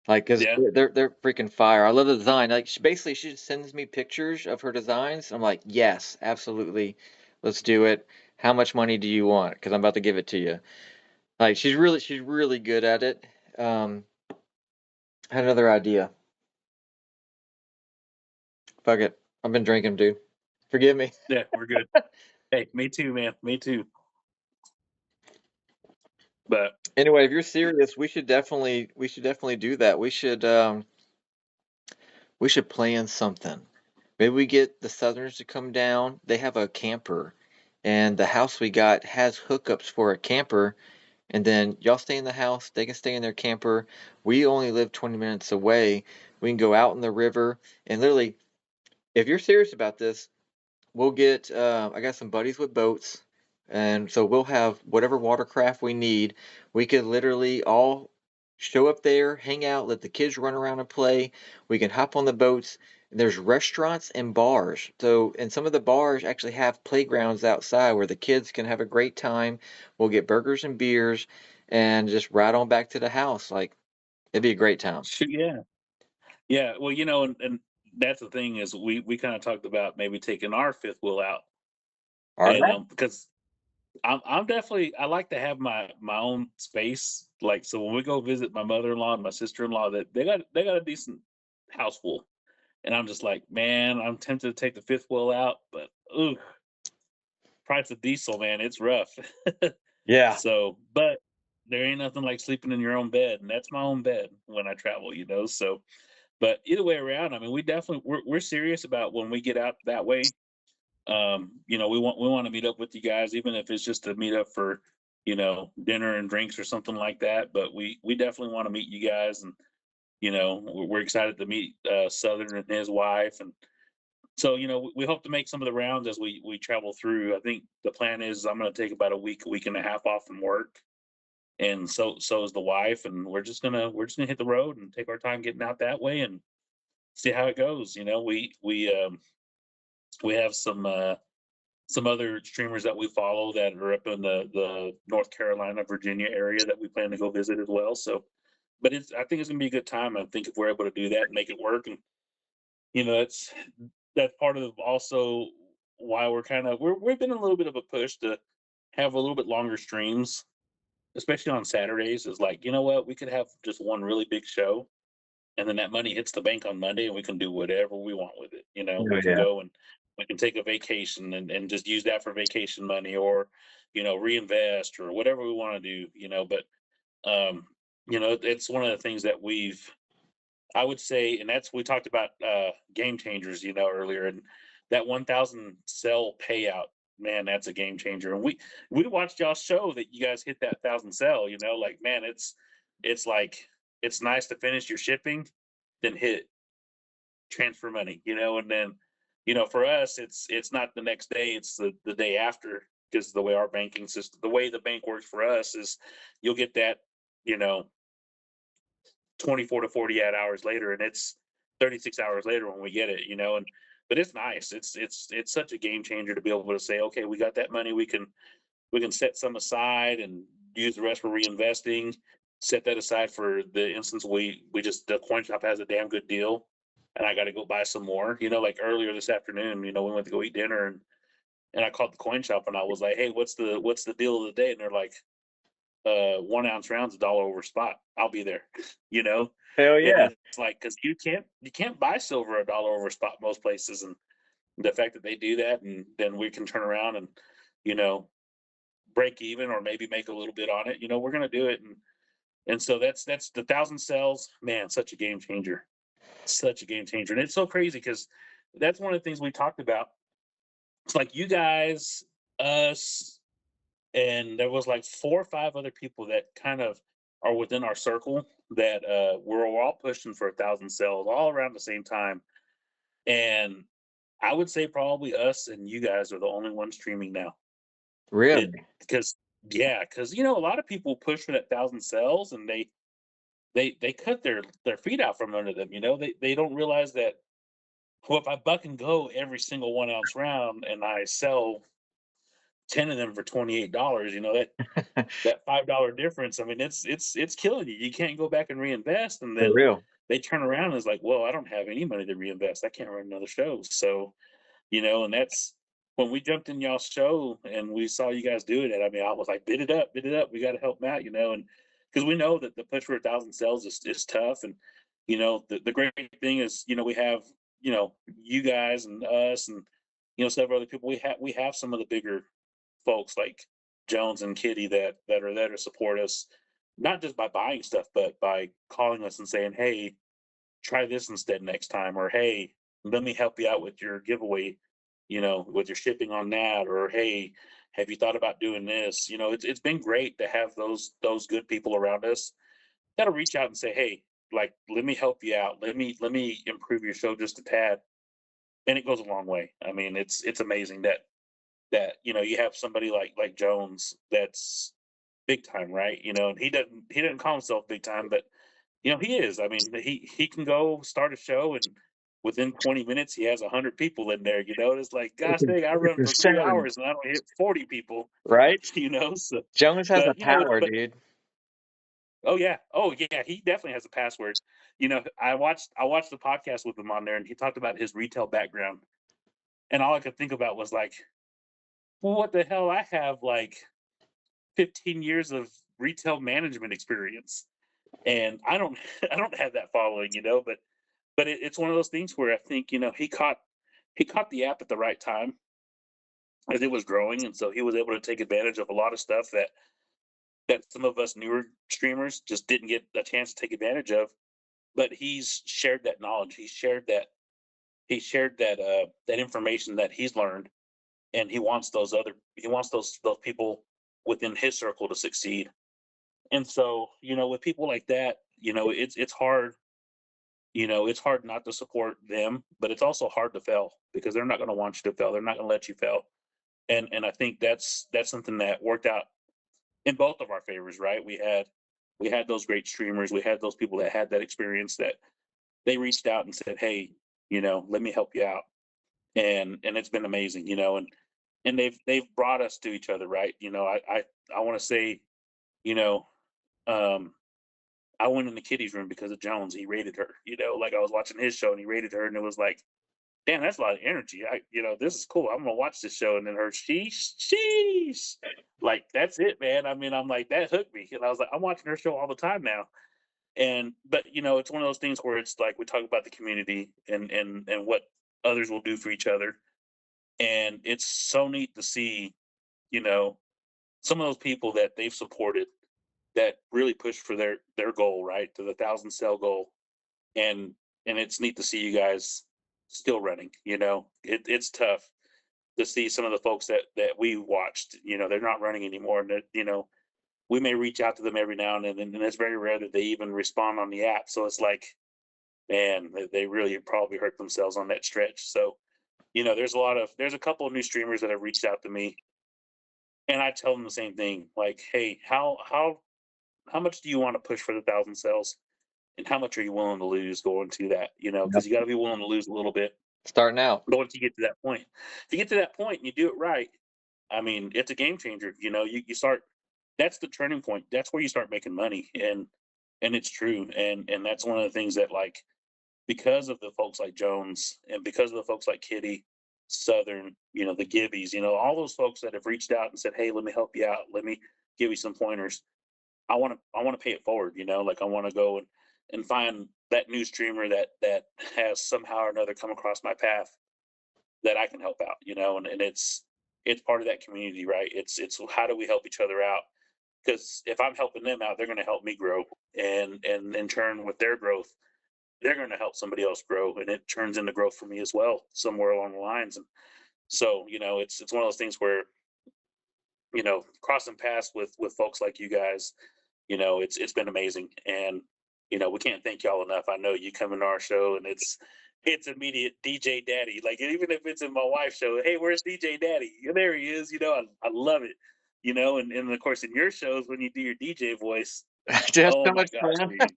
Like, cause yeah, they're freaking fire. I love the design. Like, she just sends me pictures of her designs. I'm like, yes, absolutely, let's do it. How much money do you want? Because I'm about to give it to you. Like, she's really good at it. I had another idea. Fuck it. I've been drinking, dude. Forgive me. yeah, we're good. Hey, me too, man. Me too. But Anyway, if you're serious, we should definitely do that. We should plan something. Maybe we get the Southerners to come down. They have a camper, and the house we got has hookups for a camper. And then y'all stay in the house. They can stay in their camper. We only live 20 minutes away. We can go out in the river and literally, if you're serious about this, we'll get. I got some buddies with boats, and so we'll have whatever watercraft we need. We could literally all show up there, hang out, let the kids run around and play. We can hop on the boats. There's restaurants and bars. So, and some of the bars actually have playgrounds outside where the kids can have a great time. We'll get burgers and beers and just ride on back to the house. Like, it'd be a great time. shoot, yeah, yeah. Well, and that's the thing is we kind of talked about maybe taking our fifth wheel out, All and right. because I'm definitely I like to have my own space. Like so when we go visit my mother-in-law and my sister-in-law, that they got a decent house full. And I'm just like, man, I'm tempted to take the fifth wheel out, but ooh, price of diesel, man, it's rough. Yeah. So, but there ain't nothing like sleeping in your own bed, and that's my own bed when I travel. So, but either way around, I mean, we're serious about when we get out that way. We want to meet up with you guys, even if it's just to meet up for dinner and drinks or something like that. But we definitely want to meet you guys, and we're excited to meet Southern and his wife, and so we hope to make some of the rounds as we travel through. I think the plan is I'm going to take about a week and a half off from work, and so is the wife, and we're just gonna hit the road and take our time getting out that way and see how it goes. We have some other streamers that we follow that are up in the North Carolina, Virginia area that we plan to go visit as well. So, but I think it's gonna be a good time. I think if we're able to do that and make it work, and it's that's part of also why we've been in a little bit of a push to have a little bit longer streams, especially on Saturdays. Is like what, we could have just one really big show, and then that money hits the bank on Monday, and we can do whatever we want with it. Oh, We can yeah. go and we can take a vacation and just use that for vacation money, or reinvest or whatever we want to do. But it's one of the things that I would say, and that's we talked about game changers, earlier, and that 1,000 cell payout, man, that's a game changer. And we watched y'all show that you guys hit that 1,000 cell. Like man, it's like it's nice to finish your shipping, then hit transfer money, and then for us, it's not the next day, it's the day after, because the way our banking system, the way the bank works for us is you'll get that, you know 24 to 48 hours later, and it's 36 hours later when we get it, and but it's nice. It's such a game changer to be able to say, okay, we got that money, we can set some aside and use the rest for reinvesting. Set that aside for the instance we just the coin shop has a damn good deal, and I got to go buy some more. Like earlier this afternoon, we went to go eat dinner, and I called the coin shop and I was like, hey, what's the deal of the day? And they're like, 1 ounce rounds $1 over spot. I'll be there, you know. Hell And yeah. it's like because you can't buy silver $1 over spot most places, and the fact that they do that, and then we can turn around and you know break even or maybe make a little bit on it, we're going to do it. And so that's the 1,000 cells, man, such a game changer, such a game changer. And it's so crazy because that's one of the things we talked about. It's like you guys, us, and there was like 4 or 5 other people that kind of are within our circle that we're all pushing for 1,000 cells all around the same time. And I would say probably us and you guys are the only ones streaming now. It Really? because yeah, because a lot of people push for that 1,000 cells and they cut their feet out from under them. They don't realize that, well, if I buck and go every single 1 ounce round and I sell 10 of them for $28, that $5 difference. I mean, it's killing you. You can't go back and reinvest, and For then real. they turn around and it's like, well, I don't have any money to reinvest. I can't run another show. So, and that's when we jumped in y'all's show and we saw you guys doing it. I mean, I was like, bid it up, bid it up. We got to help them out, and because we know that the push for 1,000 cells is tough. And, the great thing is, we have, you guys and us and, several other people. We have some of the bigger folks like Jones and Kitty that are there to support us, not just by buying stuff, but by calling us and saying, "Hey, try this instead next time," or "Hey, let me help you out with your giveaway, with your shipping on that," or "Hey, have you thought about doing this?" It's been great to have those good people around us that'll reach out and say, "Hey, like, let me help you out. Let me improve your show just a tad," and it goes a long way. I mean, it's amazing that you have somebody like Jones that's big time, right? And he doesn't call himself big time, but he is. I mean, he can go start a show and within 20 minutes he has 100 people in there. It's like, gosh dang, I run for 100%. 3 hours and I don't hit 40 people. Right? So, Jonas has the but power, dude. oh yeah, he definitely has a password. I watched the podcast with him on there, and he talked about his retail background, and all I could think about was like, well, what the hell? I have like 15 years of retail management experience, and I don't I don't have that following, but it's one of those things where I think he caught the app at the right time as it was growing, and so he was able to take advantage of a lot of stuff that some of us newer streamers just didn't get a chance to take advantage of. But he's shared that knowledge, he shared that information that he's learned, and he wants those people within his circle to succeed. And so, with people like that, it's hard not to support them, but it's also hard to fail because they're not going to want you to fail. They're not going to let you fail. And I think that's something that worked out in both of our favors, right? We had those great streamers, we had those people that had that experience that they reached out and said, "Hey, let me help you out." And it's been amazing, and they've brought us to each other, right? I want to say, you know, um, I went in the Kitty's room because of Jones. He rated her, like I was watching his show and he rated her, and it was like, damn, that's a lot of energy. This is cool. I'm gonna watch this show, and then her sheesh, like that's it, man. I mean, I'm like that hooked me, and I was like, I'm watching her show all the time now. And but it's one of those things where it's like we talk about the community and what others will do for each other, and it's so neat to see, you know, some of those people that they've supported that really push for their goal, right, to the 1,000 cell goal, and it's neat to see you guys still running. It's tough to see some of the folks that we watched. They're not running anymore, and we may reach out to them every now and then, and it's very rare that they even respond on the app. So it's like, man, they really probably hurt themselves on that stretch. So there's a couple of new streamers that have reached out to me, and I tell them the same thing, like, hey, how much do you want to push for the 1,000 cells, and how much are you willing to lose going to that? Yep. Because you got to be willing to lose a little bit. Starting out. But once you get to that point, if you get to that point and you do it right, I mean, it's a game changer. You start. That's the turning point. That's where you start making money, and it's true. And that's one of the things that, like, because of the folks like Jones and because of the folks like Kitty, Southern, the Gibbies, all those folks that have reached out and said, "Hey, let me help you out. Let me give you some pointers." I want to pay it forward. Like I want to go and find that new streamer that has somehow or another come across my path that I can help out. And it's it's part of that community, right? It's how do we help each other out? Because if I'm helping them out, they're going to help me grow, and in turn, with their growth, they're going to help somebody else grow, and it turns into growth for me as well, somewhere along the lines. And so, it's one of those things where, crossing paths with folks like you guys, it's been amazing, and we can't thank y'all enough. I know you come into our show, and it's immediate DJ Daddy. Like, even if it's in my wife's show, hey, where's DJ Daddy? And there he is. I love it. And of course in your shows when you do your DJ voice, Just oh so my much gosh, fun. dude.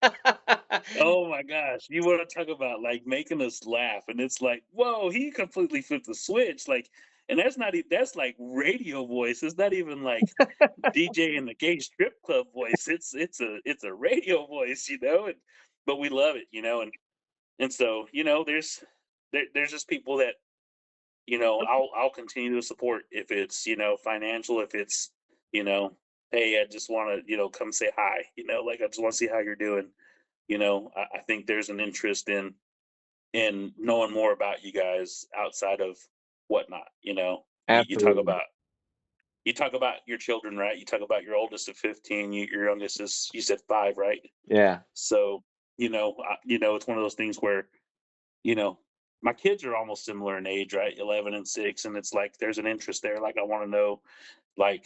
Oh my gosh, you want to talk about like making us laugh, and it's like, whoa, he completely flipped the switch. Like, and that's like radio voice. It's not even like DJ in the gay strip club voice. It's a radio voice, and but we love it, and so there's just people that I'll continue to support if it's financial, if it's you know hey, I just want to come say hi, like I just want to see how you're doing. I think there's an interest in knowing more about you guys outside of whatnot. Absolutely. You talk about your children, right? You talk about your oldest at 15, your youngest is, you said 5, right? Yeah, So it's one of those things where you know my kids are almost similar in age, right? 11 and 6, and it's like there's an interest there. Like I want to know, like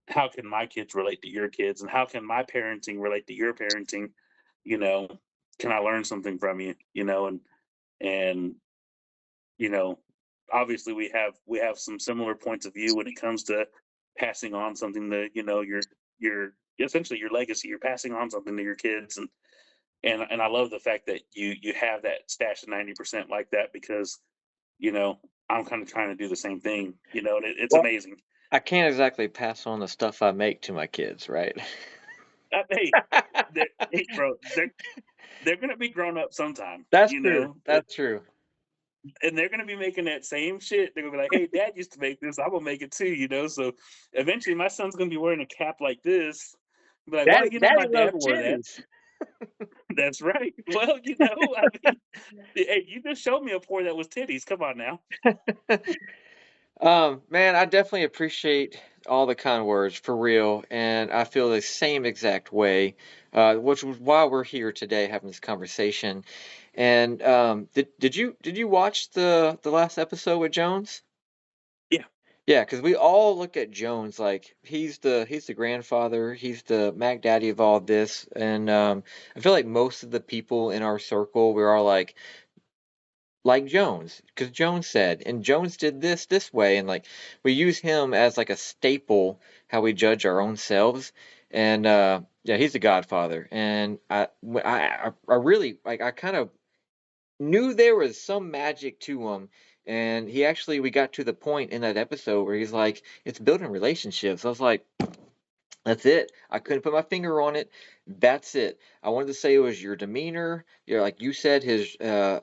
how can my kids relate to your kids, and how can my parenting relate to your parenting? You know, can I learn something from you? And you know, obviously we have some similar points of view when it comes to passing on something that your essentially your legacy. You're passing on something to your kids, and I love the fact that you have that stash of 90% like that, because you know I'm kind of trying to do the same thing. And it's well, amazing. I can't exactly pass on the stuff I make to my kids, right? Hey, hey, bro, they're gonna be grown up sometime, That's true, that's true. and they're gonna be making that same shit. They're gonna be like, "Hey, Dad used to make this. I'm gonna make it too." So eventually, my son's gonna be wearing a cap like this. Be like, "Well, Daddy my loves dad wore that." titties. That's right. Well, I mean, hey, you just showed me a pour that was titties. Come on now. Man, I definitely appreciate all the kind words for real, and I feel the same exact way, which was why we're here today having this conversation. And did you watch the last episode with Jones? Yeah. Yeah, because we all look at Jones like he's the grandfather, he's the Mac Daddy of all this, and I feel like most of the people in our circle we're all like Jones, because Jones said, and Jones did this way, and like we use him as like a staple how we judge our own selves, and yeah, he's the Godfather, and I really like I kind of knew there was some magic to him. And we got to the point in that episode where he's like, it's building relationships. I was like, that's it. I couldn't put my finger on it. That's it. I wanted to say it was your demeanor. Like you said, his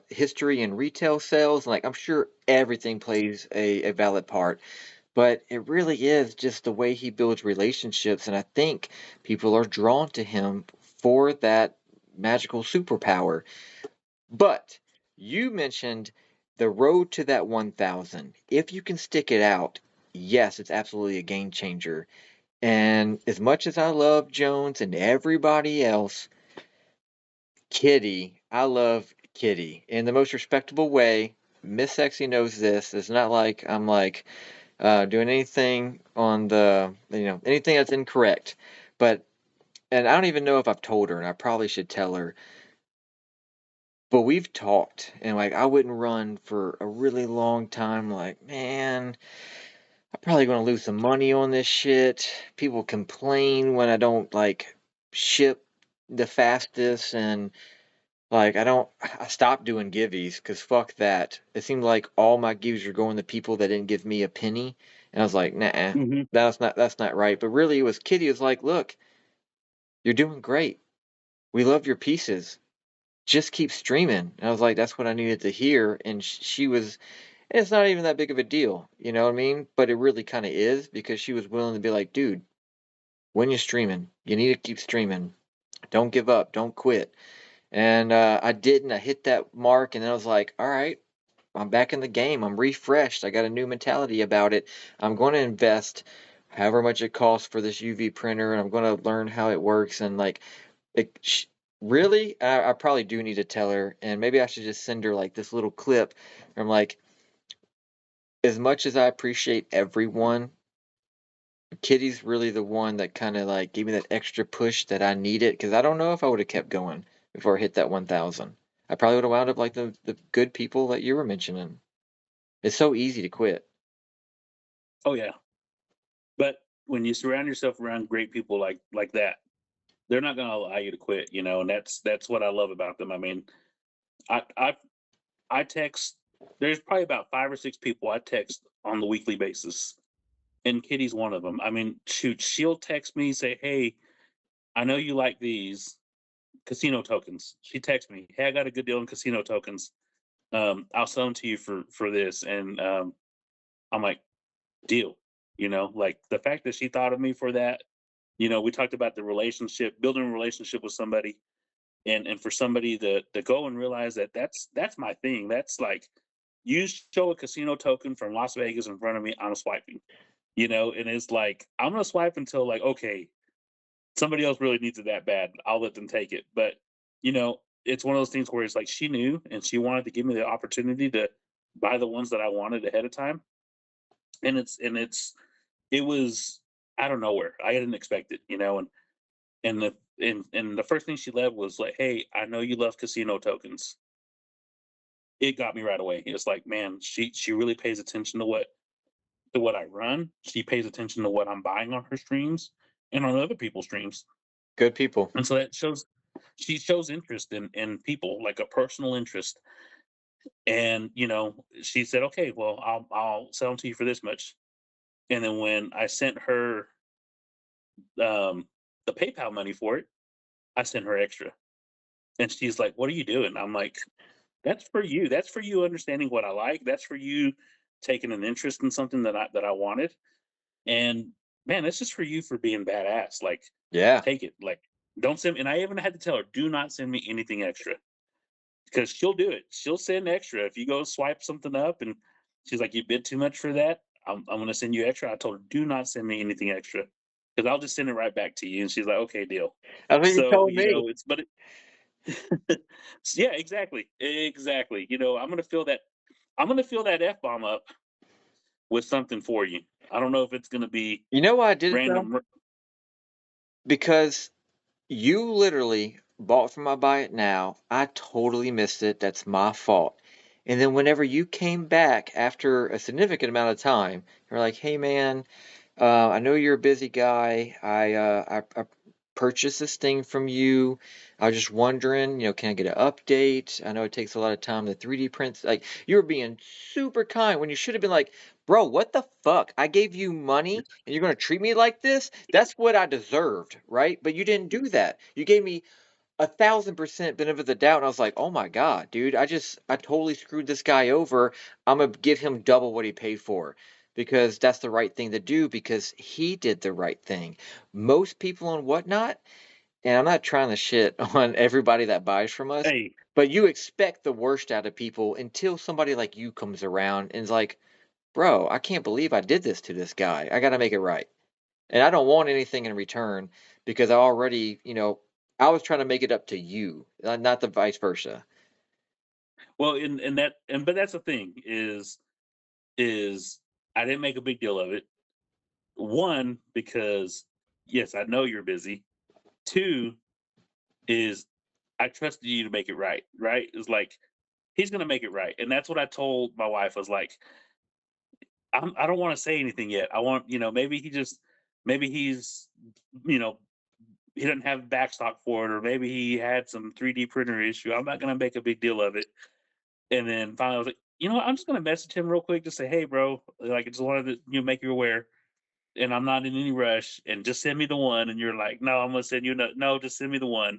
history in retail sales. Like I'm sure everything plays a valid part, but it really is just the way he builds relationships. And I think people are drawn to him for that magical superpower. But you mentioned the road to that 1,000. If you can stick it out, yes, it's absolutely a game changer. And as much as I love Jones and everybody else, Kitty, I love Kitty in the most respectable way. Miss Sexy knows this. It's not like I'm like doing anything on anything that's incorrect. But, and I don't even know if I've told her, and I probably should tell her, but we've talked, and like I wouldn't run for a really long time. Like, man, I'm probably gonna lose some money on this shit. People complain when I don't like ship the fastest, and like I stopped doing givies because fuck that. It seemed like all my gives were going to people that didn't give me a penny, and I was like, nah, Hmm. that's not right. But really, it was Kitty was like, look, you're doing great. We love your pieces. Just keep streaming. And I was like, that's what I needed to hear. And she was, and it's not even that big of a deal, you know what I mean? But it really kind of is because she was willing to be like, dude, when you're streaming, you need to keep streaming. Don't give up. Don't quit. And I didn't. I hit that mark, and then I was like, all right. I'm back in the game. I'm refreshed. I got a new mentality about it. I'm going to invest however much it costs for this UV printer, and I'm going to learn how it works. And like, it, sh really, I probably do need to tell her, and maybe I should just send her like this little clip. Where I'm like, as much as I appreciate everyone, Kitty's really the one that kind of like gave me that extra push that I needed because I don't know if I would have kept going before I hit that 1,000. I probably would have wound up like the good people that you were mentioning. It's so easy to quit. Oh yeah, but when you surround yourself around great people like that, they're not going to allow you to quit. And that's what I love about them. I mean, I text. There's probably about 5 or 6 people I text on the weekly basis, and Kitty's one of them. I mean, shoot, she'll text me say, "Hey, I know you like these casino tokens." She texts me, "Hey, I got a good deal on casino tokens. I'll sell them to you for this." And I'm like, "Deal." Like the fact that she thought of me for that. We talked about the relationship, building a relationship with somebody, and for somebody to go and realize that that's my thing. That's like, you show a casino token from Las Vegas in front of me, I'm swiping. And it's like, I'm gonna swipe until, like, okay, somebody else really needs it that bad, I'll let them take it. But it's one of those things where it's like she knew and she wanted to give me the opportunity to buy the ones that I wanted ahead of time. And it was out of nowhere. I didn't expect it. And the first thing she led was like, "Hey, I know you love casino tokens." It got me right away. It's like, man, she really pays attention to what I run. She pays attention to what I'm buying on her streams and on other people's streams. Good people. And so that shows she shows interest in people, like a personal interest. And she said, "Okay, well, I'll sell them to you for this much." And then when I sent her the PayPal money for it, I sent her extra. And she's like, "What are you doing?" I'm like, "That's for you. That's for you understanding what I like. That's for you taking an interest in something that I wanted. And man, it's just for you for being badass. Like, Yeah. take it. Like, don't send." And I even had to tell her, "Do not send me anything extra," because she'll do it. She'll send extra if you go swipe something up, and she's like, "You bid too much for that. I'm going to send you extra." I told her, "Do not send me anything extra, because I'll just send it right back to you." And she's like, "Okay, deal." That's what you So told me. it's but yeah, exactly, exactly. I'm gonna fill that F bomb up with something for you. I don't know if it's gonna be You know why I did it though? random. Because you literally bought from my buy it now. I totally missed it. That's my fault. And then whenever you came back after a significant amount of time, you're like, "Hey man, I know you're a busy guy. I purchased this thing from you. I was just wondering, can I get an update? I know it takes a lot of time to 3D print." Like you were being super kind when you should have been like, "Bro, what the fuck? I gave you money and you're gonna treat me like this? That's what I deserved, right?" But you didn't do that. You gave me 1,000% benefit of the doubt. And I was like, "Oh my God, dude, I totally screwed this guy over. I'm gonna give him double what he paid for because that's the right thing to do because he did the right thing." Most people and whatnot, and I'm not trying to shit on everybody that buys from us, Hey, but you expect the worst out of people until somebody like you comes around and is like, "Bro, I can't believe I did this to this guy. I gotta make it right." And I don't want anything in return because I already, I was trying to make it up to you, not the vice versa. well, but that's the thing is I didn't make a big deal of it. One, because yes, I know you're busy. Two is I trusted you to make it right. Right? It's like, he's gonna make it right, and that's what I told my wife. I was like, I don't want to say anything yet. I want, maybe he's, you know, he doesn't have backstock for it, or maybe he had some 3D printer issue. I'm not going to make a big deal of it. And then finally, I was like, I'm just going to message him real quick to say, "Hey, bro, like, I just wanted to, make you aware, and I'm not in any rush, and just send me the one." And you're like, "No, I'm going to send you no, just send me the one."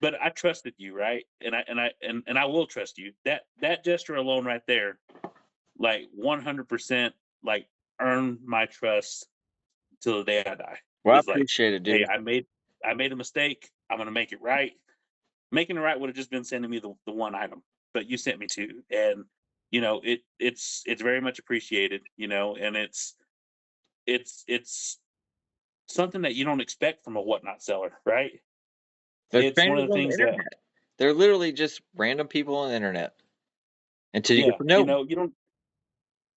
But I trusted you, right? And I will trust you. That gesture alone, right there, like 100%, like, earn my trust till the day I die. Well, I Is like, appreciate it, "Hey, dude. I made a mistake. I'm gonna make it right." Making it right would have just been sending me the one item, but you sent me two, and it's very much appreciated, and it's something that you don't expect from a whatnot seller, right? They're It's one of strangers the on the things that, internet. They're literally just random people on the internet until you get yeah, to know 'em.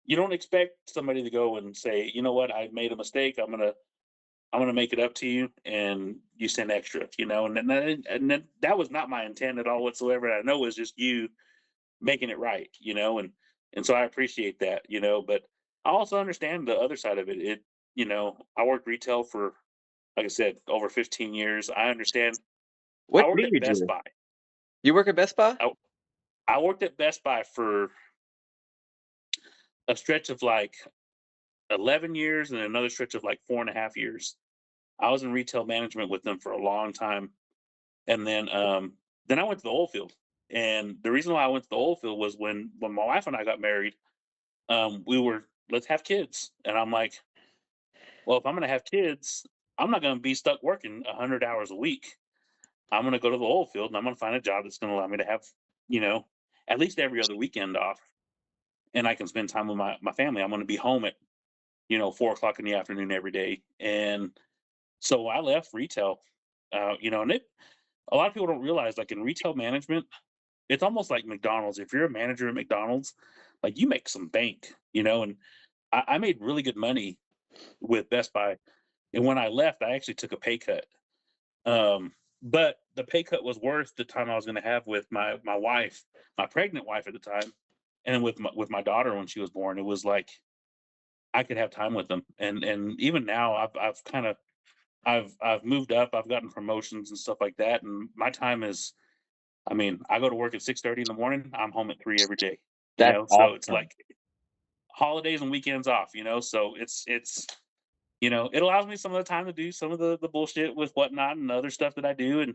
you don't expect somebody to go and say, you know what, I made a mistake. I'm gonna make it up to you, and you send extra, and then that was not my intent at all whatsoever. I know it was just you making it right, and so I appreciate that, but I also understand the other side of it. I worked retail for, like I said, over 15 years. I understand. I What do worked at you Best do? Buy. You work at Best Buy? I, I worked at Best Buy for a stretch of like 11 years and another stretch of like 4.5 years. I was in retail management with them for a long time. And then I went to the oil field. And the reason why I went to the oil field was when my wife and I got married, we were, let's have kids. And I'm like, well, if I'm gonna have kids, I'm not gonna be stuck working 100 hours a week. I'm gonna go to the oil field and I'm gonna find a job that's gonna allow me to have, you know, at least every other weekend off. And I can spend time with my family. I'm gonna be home at, 4 o'clock in the afternoon every day. And so I left retail. And a lot of people don't realize, like, in retail management, it's almost like McDonald's. If you're a manager at McDonald's, like, you make some bank, and I made really good money with Best Buy. And when I left, I actually took a pay cut. But the pay cut was worth the time I was going to have with my wife, my pregnant wife at the time, and with my daughter when she was born. It was like I could have time with them. And even now, I've kind of I've moved up. I've gotten promotions and stuff like that. And my time is, I mean, I go to work at 6:30 in the morning. I'm home at 3 every day. That's So it's awesome. like holidays and weekends off. So it's it allows me some of the time to do some of the bullshit with whatnot and other stuff that I do,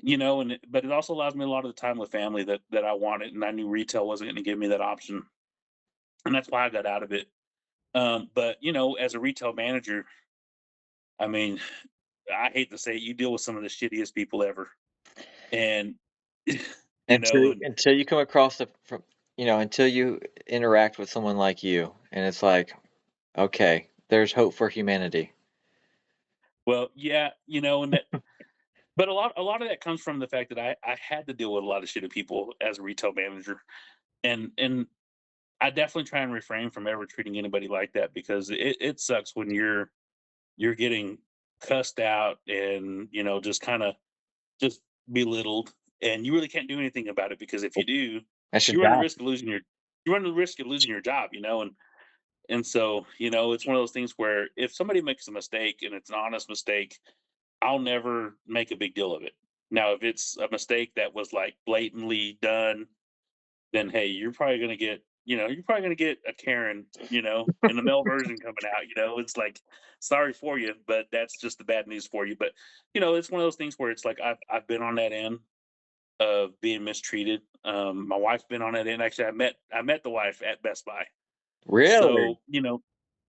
but it also allows me a lot of the time with family that I wanted, and I knew retail wasn't going to give me that option, and that's why I got out of it. But as a retail manager, I mean, I hate to say it, you deal with some of the shittiest people ever, and Until and until you come across until you interact with someone like you, and it's like, okay, there's hope for humanity. well, yeah, and that, but a lot of that comes from the fact that I had to deal with a lot of shitty people as a retail manager, and I definitely try and refrain from ever treating anybody like that because it sucks when you're getting cussed out and just kind of just belittled, and you really can't do anything about it because if you do, That's your you run the job. risk of losing your you run the risk of losing your job, and so it's one of those things where if somebody makes a mistake and it's an honest mistake, I'll never make a big deal of it. Now, if it's a mistake that was like blatantly done, then hey, you're probably gonna get a Karen, in the male version coming out. It's like, sorry for you, but that's just the bad news for you. But it's one of those things where it's like I've been on that end of being mistreated. My wife's been on that end. Actually, I met the wife at Best Buy. Really? So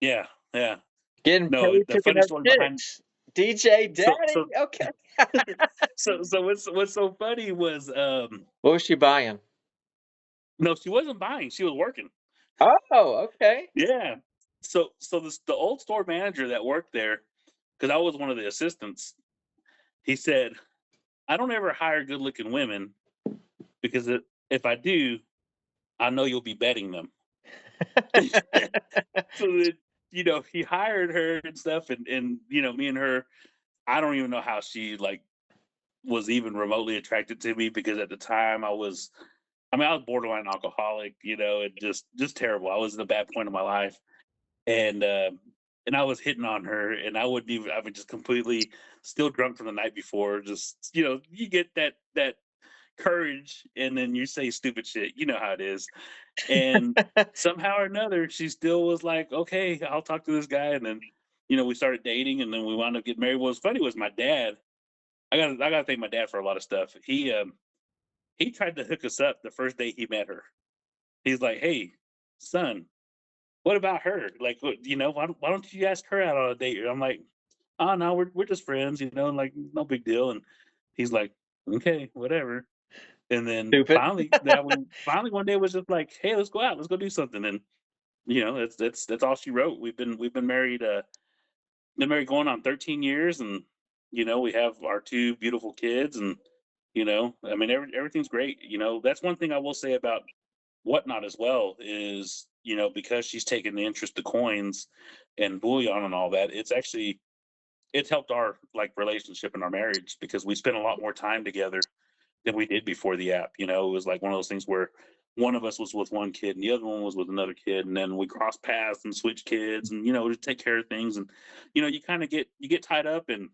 yeah, yeah. Getting No, paid the picking funny up story behind chicks. DJ so Daddy. so Okay. so what's so funny was What was she buying? no, she wasn't buying, she was working. Oh, okay. Yeah. So the old store manager that worked there, because I was one of the assistants, he said, "I don't ever hire good looking women because if I do, I know you'll be betting them." So then, he hired her and stuff, and me and her, I don't even know how she like was even remotely attracted to me because at the time I was borderline alcoholic, and just terrible. I was in a bad point of my life, and and I was hitting on her, and I would just completely still drunk from the night before. Just you get that courage, and then you say stupid shit. You know how it is, and somehow or another, she still was like, "Okay, I'll talk to this guy," and then we started dating, and then we wound up getting married. What was funny was my dad. I got to thank my dad for a lot of stuff. He tried to hook us up the first day he met her. He's like, "Hey, son, what about her? Like, why don't you ask her out on a date?" I'm like, "Oh no, we're just friends, like no big deal." And he's like, "Okay, whatever." And then Stupid. finally, finally one day was just like, hey, let's go out, let's go do something. And that's all she wrote. We've been married. Been married going on 13 years, and we have our two beautiful kids, and I mean, everything's great. That's one thing I will say about Whatnot as well is, because she's taken the interest to coins and bullion and all that. It's helped our like relationship and our marriage because we spend a lot more time together than we did before the app. It was like one of those things where one of us was with one kid and the other one was with another kid, and then we cross paths and switch kids, and to take care of things, and you kind of get tied up in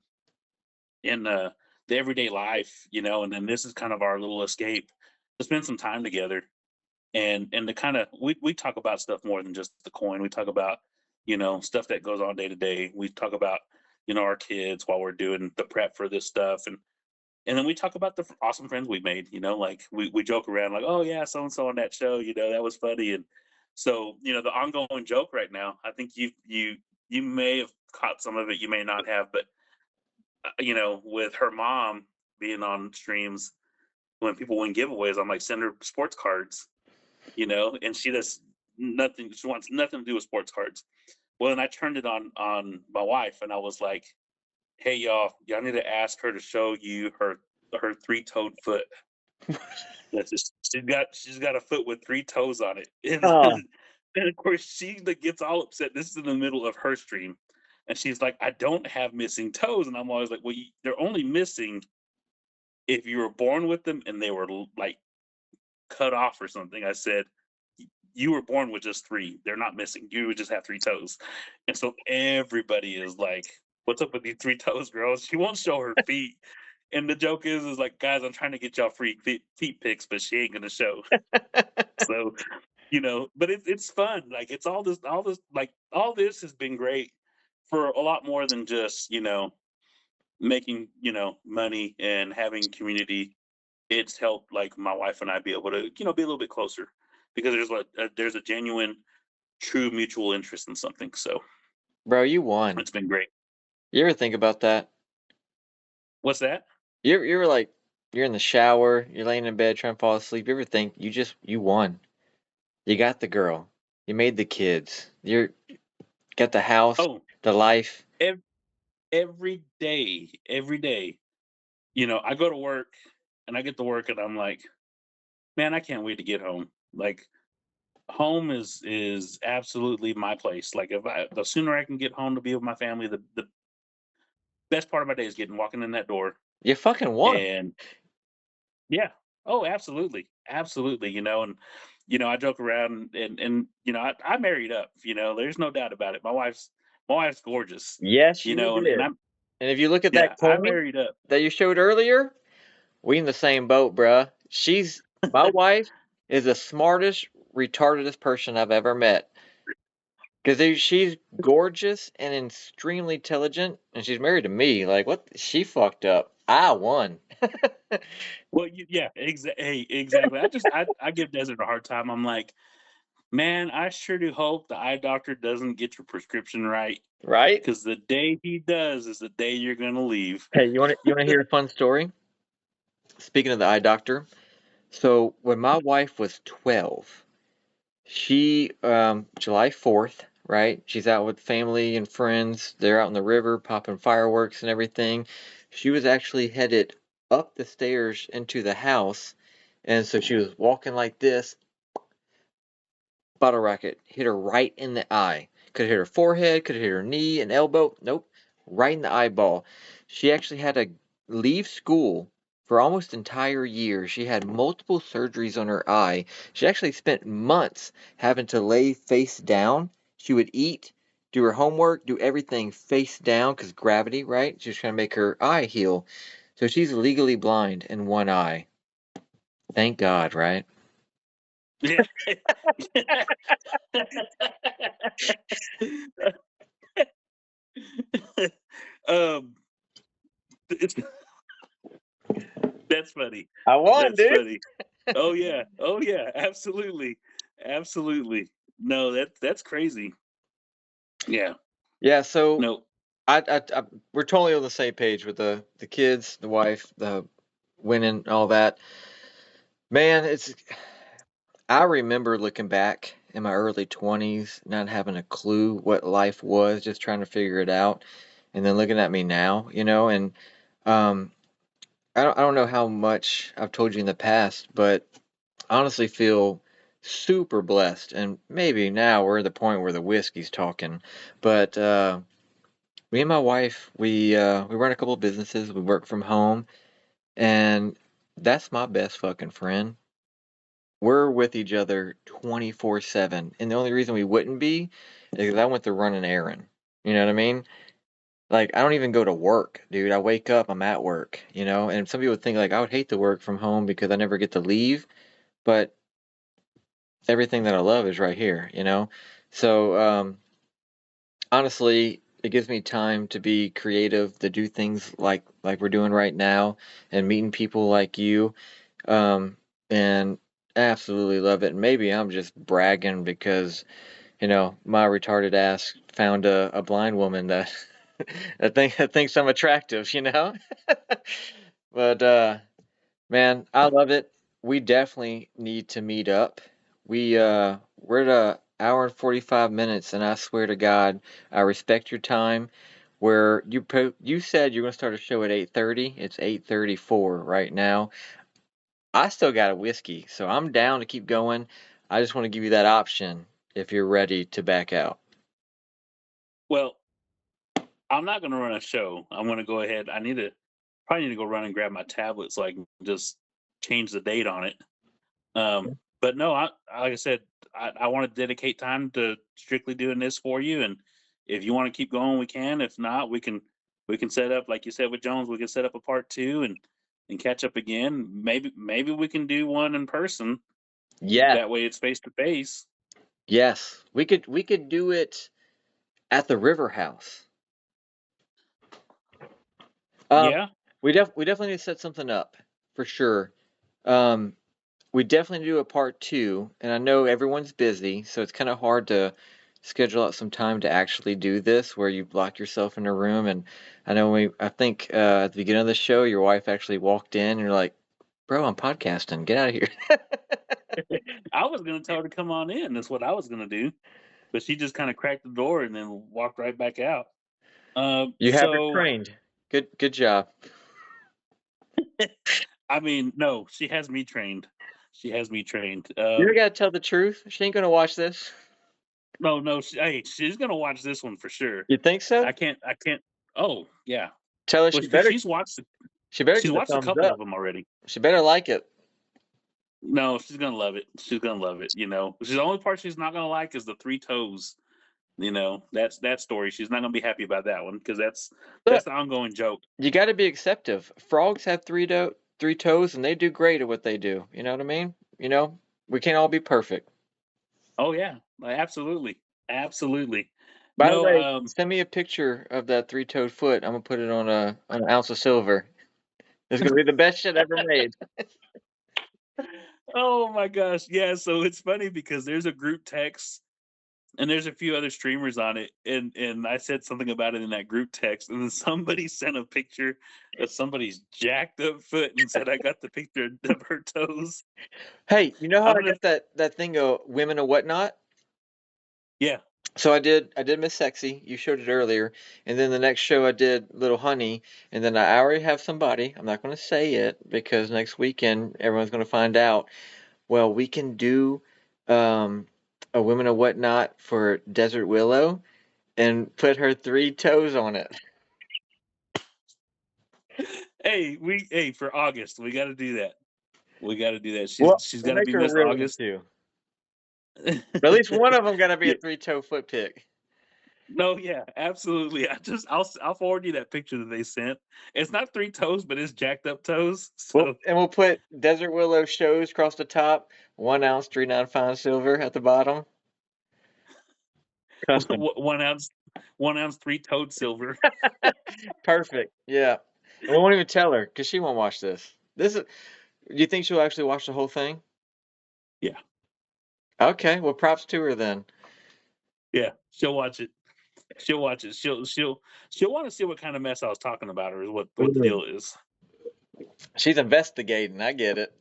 the everyday life, and then this is kind of our little escape to spend some time together, and to kind of we talk about stuff more than just the coin. We talk about stuff that goes on day to day. We talk about our kids while we're doing the prep for this stuff, and then we talk about the awesome friends we made. Like we joke around like, oh yeah, so and so on that show, that was funny. And so the ongoing joke right now, I think you may have caught some of it, you may not have, but with her mom being on streams when people win giveaways, I'm like, send her sports cards, and she does nothing. She wants nothing to do with sports cards. Well, then I turned it on my wife, and I was like, hey y'all need to ask her to show you her three-toed foot. She's got a foot with three toes on it. Oh, And of course she like, gets all upset. This is in the middle of her stream. And she's like, I don't have missing toes. And I'm always like, well, they're only missing if you were born with them and they were like cut off or something. I said, you were born with just three. They're not missing. You would just have three toes. And so everybody is like, what's up with these three toes, girls? She won't show her feet. And the joke is like, guys, I'm trying to get y'all free feet pics, but she ain't gonna show. So, but it's fun. Like it's all this has been great for a lot more than just making money and having community. It's helped like my wife and I be able to be a little bit closer because there's a genuine, true mutual interest in something. So bro, you won. it's been great. You ever think about that? What's that? You were like, you're in the shower, you're laying in bed trying to fall asleep. You ever think you won? You got the girl. You made the kids. You're got the house, Oh, the life. ev- every day, I go to work and I get to work and I'm like, man, I can't wait to get home. Like home is absolutely my place. Like the sooner I can get home to be with my family, the best part of my day is walking in that door. You fucking won. And yeah, oh, absolutely, absolutely. And I joke around and I married up. There's no doubt about it. My wife's gorgeous. Yes, you And did. I'm And if you look at yeah, that I coin married up. that you showed earlier, we in the same boat, bruh. My wife is the smartest, retardedest person I've ever met. Because she's gorgeous and extremely intelligent, and she's married to me. Like, what? She fucked up. I won. Well, yeah, hey, exactly. I give Desert a hard time. I'm like, man, I sure do hope the eye doctor doesn't get your prescription right, Right? because the day he does is the day you're gonna leave. Hey, you want to hear a fun story? Speaking of the eye doctor, so when my wife was 12, she July 4th, right? She's out with family and friends. They're out in the river popping fireworks and everything. She was actually headed up the stairs into the house, and so she was walking like this. Bottle rocket hit her right in the eye. Could have hit her forehead, could have hit her knee and elbow. Nope, right in the eyeball. She actually had to leave school for almost an entire year. She had multiple surgeries on her eye. She actually spent months having to lay face down. She would eat, do her homework, do everything face down because gravity, right? She was trying to make her eye heal. So she's legally blind in one eye. Thank God, right? Yeah. um, it's, that's funny. I won, That's dude. funny. Oh yeah. Oh yeah. Absolutely. Absolutely. No, that's crazy. Yeah. Yeah, so No. we're totally on the same page with the kids, the wife, the winning, all that. Man, I remember looking back in my early 20s, not having a clue what life was, just trying to figure it out. And then looking at me now, and um, I don't know how much I've told you in the past, but I honestly feel super blessed. And maybe now we're at the point where the whiskey's talking. But me and my wife, we run a couple of businesses. We work from home, and that's my best fucking friend. We're with each other 24/7, and the only reason we wouldn't be is 'cause I went to run an errand. You know what I mean? Like, I don't even go to work, dude. I wake up, I'm at work, and some people would think like I would hate to work from home because I never get to leave, but everything that I love is right here. So, honestly, it gives me time to be creative, to do things like we're doing right now, and meeting people like you. And absolutely love it. And maybe I'm just bragging because, my retarded ass found a blind woman that that thinks I'm attractive. But man, I love it. We definitely need to meet up. We're at a hour and 45 minutes, and I swear to God, I respect your time. Where you said you're gonna start a show at 8:30. It's 8:34 right now. I still got a whiskey, so I'm down to keep going. I just want to give you that option if you're ready to back out. Well, I'm not going to run a show. I'm going to go ahead. Probably need to go run and grab my tablet so I can just change the date on it. But no, like I said, I want to dedicate time to strictly doing this for you. And if you want to keep going, we can. If not, we can set up, like you said with Jones, we can set up a part two and catch up again. Maybe we can do one in person. Yes, That way, it's face to face. yes. We could do it at the River House. Um, Yeah. we definitely need to set something up for sure. Um, we definitely do a part two, and I know everyone's busy, so it's kind of hard to schedule out some time to actually do this, where you lock yourself in a room. And I think at the beginning of the show, your wife actually walked in, and you're like, "Bro, I'm podcasting. Get out of here." I was going to tell her to come on in. That's what I was going to do. But she just kind of cracked the door and then walked right back out. You have her So trained. Good job. I mean, no, she has me trained. She has me trained. You gotta tell the truth. She ain't gonna watch this. No, no, hey, she's gonna watch this one for sure. You think so? I can't. Oh yeah, Tell her well, she because better she's get a watched a thumbs couple up. of them already. She better like it. No, she's gonna love it. She's gonna love it. The only part she's not gonna like is the three toes. That's that story. She's not gonna be happy about that one because that's Look, the ongoing joke. you gotta be acceptive. Frogs have three toes, and they do great at what they do. You know what I mean? We can't all be perfect. Oh yeah, absolutely, absolutely. By the No, way, send me a picture of that three-toed foot. I'm gonna put it on an ounce of silver. It's gonna be the best shit ever made. oh my gosh, yeah. So it's funny because there's a group text and there's a few other streamers on it, and I said something about it in that group text, and then somebody sent a picture of somebody's jacked up foot and said, "I got the picture of her toes." Hey, you know how I'm I gonna, got that thing of women and whatnot? yeah. So I did Miss Sexy. You showed it earlier, and then the next show I did Little Honey, and then I already have somebody. I'm not going to say it because next weekend everyone's going to find out. Well, we can do a Women and Whatnot for Desert Willow and put her three toes on it. Hey, for August, we got to do that. We got to do that. Well, She's we'll got to make be her Miss real August. into. But at least one of them got to be a Yeah. three-toe foot pick. No, yeah, absolutely. I'll forward you that picture that they sent. It's not three toes, but it's jacked up toes. Well, So and we'll put Desert Willow shows across the top, 1 ounce, 395 silver at the bottom. Custom. 1 ounce, 1 ounce, three-toed silver. Perfect. Yeah. And we won't even tell her because she won't watch this. Do you think she'll actually watch the whole thing? Yeah, Okay. Well, props to her then. yeah, she'll watch it. She'll watch it. She'll want to see what kind of mess I was talking about, or is what the Ooh. deal is. She's investigating. I get it.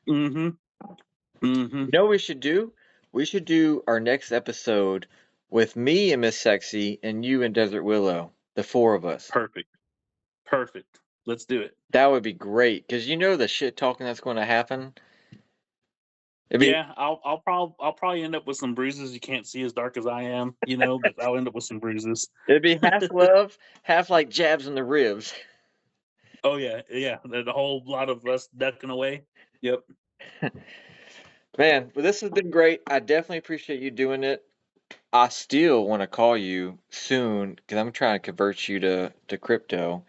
Mm-hmm. Mm-hmm. You know what we should do? We should do our next episode with me and Miss Sexy and you and Desert Willow, the four of us. Perfect. Perfect. Let's do it. That would be great because you know the shit talking that's going to happen. It'd be Yeah, I'll probably end up with some bruises. You can't see as dark as I am, but I'll end up with some bruises. it'd be half love, half like jabs in the ribs. Oh yeah, yeah. The whole lot of us ducking away. Yep. Man, well, this has been great. I definitely appreciate you doing it. I still want to call you soon because I'm trying to convert you to crypto,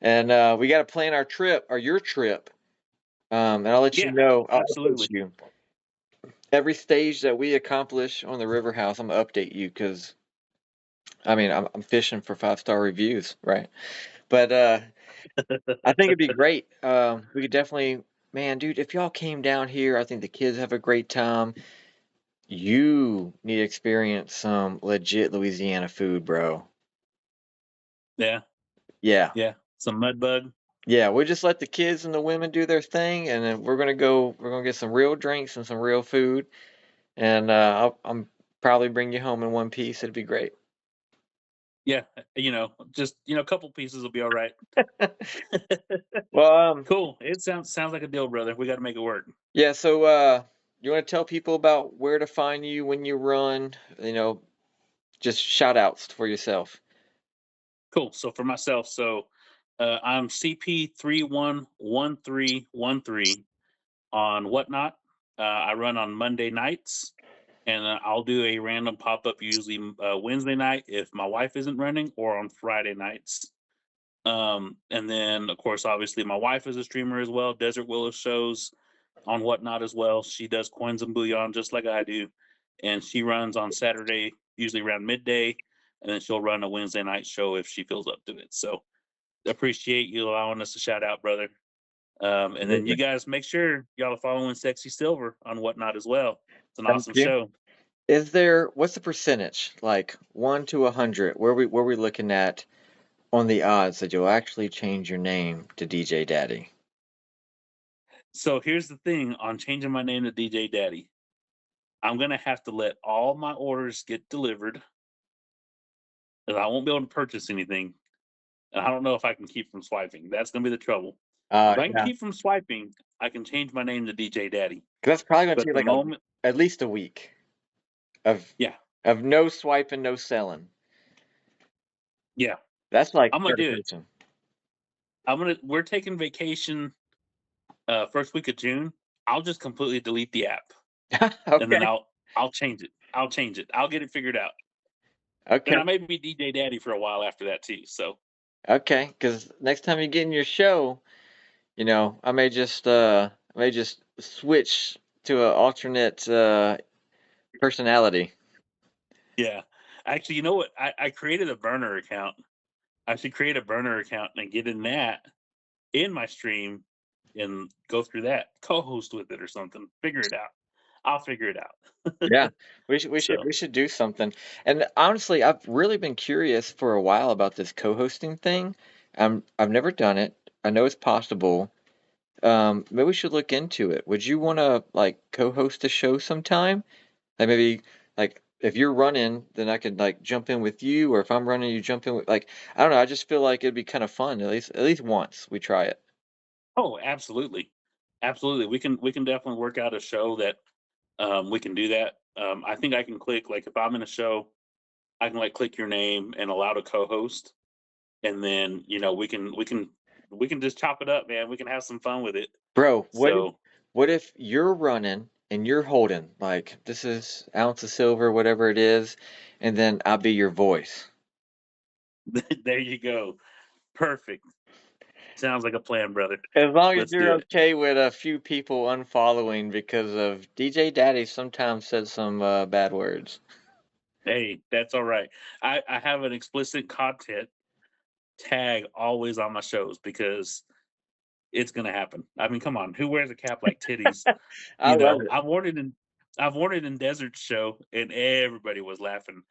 and we got to plan our trip or your trip. And I'll let you Yeah, know. I'll update absolutely. you every stage that we accomplish on the River House. I'm gonna update you because I mean I'm fishing for 5-star reviews, right? But I think it'd be great. We could definitely, man, dude. If y'all came down here, I think the kids have a great time. You need to experience some legit Louisiana food, bro. Yeah, Yeah. yeah. Some mud bug. Yeah, we'll just let the kids and the women do their thing, and then we're gonna get some real drinks and some real food, and I'm probably bring you home in one piece. It'd be great. Yeah, just a couple pieces will be all right. Well, Cool. It sounds like a deal, brother. We got to make it work. yeah. So, you want to tell people about where to find you when you run? Just shout outs for yourself. Cool. So for myself, I'm CP311313 on Whatnot. I run on Monday nights, and I'll do a random pop up usually Wednesday night if my wife isn't running, or on Friday nights. And then, of course, obviously, my wife is a streamer as well. Desert Willow shows on Whatnot as well. She does coins and bullion just like I do, and she runs on Saturday, usually around midday, and then she'll run a Wednesday night show if she feels up to it. So appreciate you allowing us to shout out, brother. And then you Absolutely. guys make sure y'all are following SexxySilver on Whatnot as well. It's an Thank awesome you. show. What's the percentage? Like 1 to 100? Where we looking at on the odds that you'll actually change your name to DJ Daddy? So here's the thing on changing my name to DJ Daddy. I'm gonna have to let all my orders get delivered, because I won't be able to purchase anything. And I don't know if I can keep from swiping. That's gonna be the trouble. If I can Yeah. keep from swiping, I can change my name to DJ Daddy. 'Cause that's probably gonna But take the like moment, at least a week of yeah, no swiping, no selling. yeah, That's like I'm gonna do it. dedication. We're taking vacation first week of June. I'll just completely delete the app, and then Okay. I'll change it. I'll change it. I'll get it figured out. And Okay. I may be DJ Daddy for a while after that too. So Okay. Because next time you get in your show, I may just switch to an alternate personality. yeah, actually, you know what? I created a burner account. I should create a burner account and get in that in my stream and go through that, co-host with it or something. Figure it out. I'll figure it out. Yeah, So, we should do something. And honestly, I've really been curious for a while about this co-hosting thing. I've never done it. I know it's possible. Maybe we should look into it. Would you want to like co-host a show sometime? Like maybe like if you're running, then I could like jump in with you, or if I'm running, you jump in with like I don't know. I just feel like it'd be kind of fun at least once we try it. oh, absolutely, absolutely. We can definitely work out a show that we can do that. I think I can click like if I'm in a show, I can like click your name and allow to co-host, and then we can just chop it up, man. We can have some fun with it. Bro, So what if you're running and you're holding like this is ounce of silver, whatever it is, and then I'll be your voice. there you go. Perfect. Sounds like a plan, brother. As long as Let's do you're it. okay with a few people unfollowing because of DJ Daddy sometimes said some bad words. Hey, that's all right. I have an explicit content tag always on my shows because it's gonna happen. I mean, come on, who wears a cap like titties? I love it. I've worn it in Desert Show, and everybody was laughing.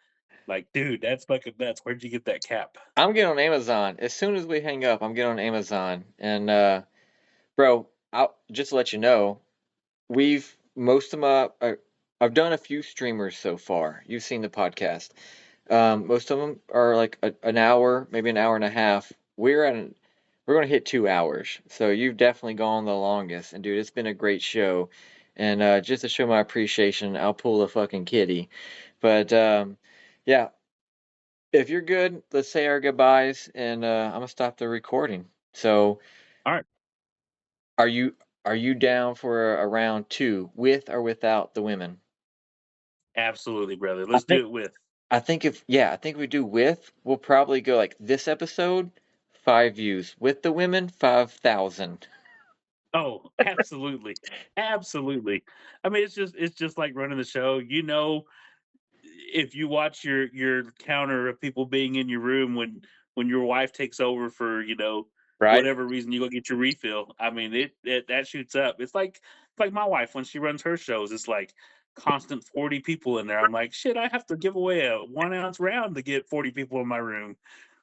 Like, dude, that's fucking nuts. Where'd you get that cap? I'm getting on Amazon. As soon as we hang up, I'm getting on Amazon. And bro, I'll just to let you know, most of my I've done a few streamers so far. You've seen the podcast. Most of them are like an hour, maybe an hour and a half. We're gonna hit 2 hours, so you've definitely gone the longest. And dude, it's been a great show. And just to show my appreciation, I'll pull a fucking kitty. But yeah, if you're good, let's say our goodbyes, and I'm gonna stop the recording. So, All right. are you are you down for a round two with or without the women? Absolutely, brother. I Let's do think it with. I think we do with. We'll probably go like this episode, 5 views. With the women, 5,000. Oh, absolutely. Absolutely. I mean, it's just like running the show. If you watch your counter of people being in your room when your wife takes over for, Right? whatever reason you go get your refill. I mean, it that shoots up. It's like my wife when she runs her shows. It's like constant 40 people in there. I'm like, shit, I have to give away a 1 ounce round to get 40 people in my room.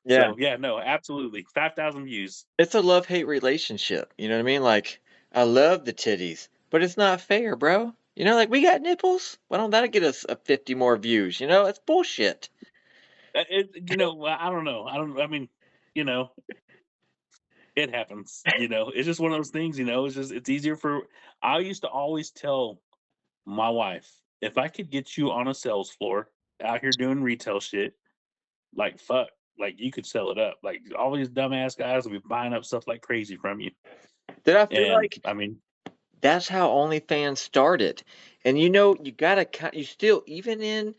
Yeah. So yeah, no, absolutely. 5,000 views. It's a love-hate relationship. You know what I mean? Like, I love the titties, but it's not fair, bro. You know, like we got nipples. Why don't that get us a 50 more views? You know, it's bullshit. I don't know. I mean, you know, it happens. It's just one of those things. It's easier for. I used to always tell my wife, if I could get you on a sales floor out here doing retail shit, like fuck, like you could sell it up. Like all these dumbass guys will be buying up stuff like crazy from you. Did I feel And like I mean, that's how OnlyFans started? And you know, you gotta, you still, even in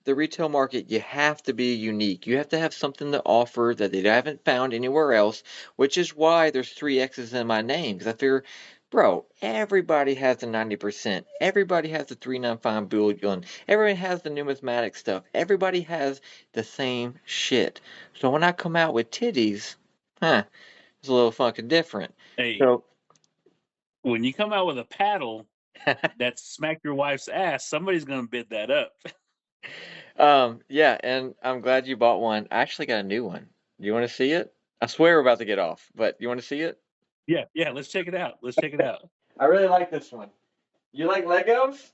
the retail market, you have to be unique. You have to have something to offer that they haven't found anywhere else, which is why there's three X's in my name. Because I figure, bro, everybody has the 90%. Everybody has the 395 billion. Everyone has the numismatic stuff. Everybody has the same shit. So when I come out with titties, it's a little fucking different. hey, So, when you come out with a paddle that smacked your wife's ass, somebody's gonna bid that up. yeah, and I'm glad you bought one. I actually got a new one. Do you want to see it? I swear we're about to get off, but you want to see it? Yeah, yeah. Let's check it out. Let's check it out. I really like this one. You like Legos?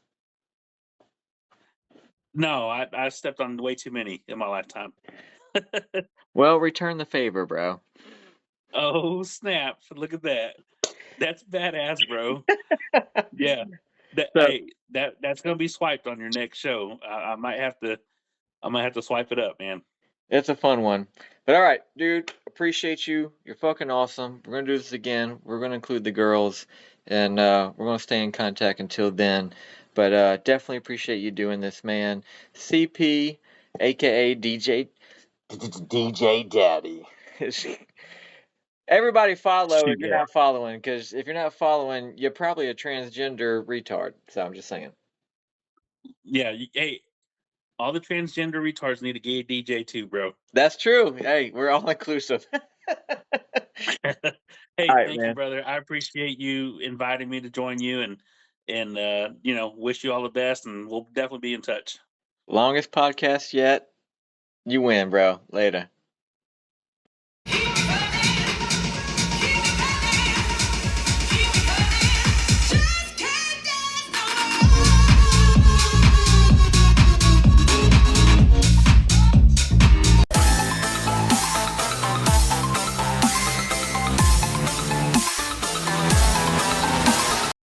No, I stepped on way too many in my lifetime. Well, return the favor, bro. Oh snap! Look at that. That's badass, bro. Yeah. That So hey, that's gonna be swiped on your next show. I might have to swipe it up, man. it's a fun one. But all right, dude, appreciate you. You're fucking awesome. We're gonna do this again. We're gonna include the girls, and we're gonna stay in contact until then. But definitely appreciate you doing this, man. CP, aka DJ Daddy. Everybody follow if you're Yeah, not following, because if you're not following, you're probably a transgender retard. So I'm just saying. yeah. Hey, all the transgender retards need a gay DJ too, bro. That's true. Hey, we're all inclusive. All Hey, right, thank you, man. brother. I appreciate you inviting me to join you, and wish you all the best, and we'll definitely be in touch. Longest podcast yet. You win, bro. Later.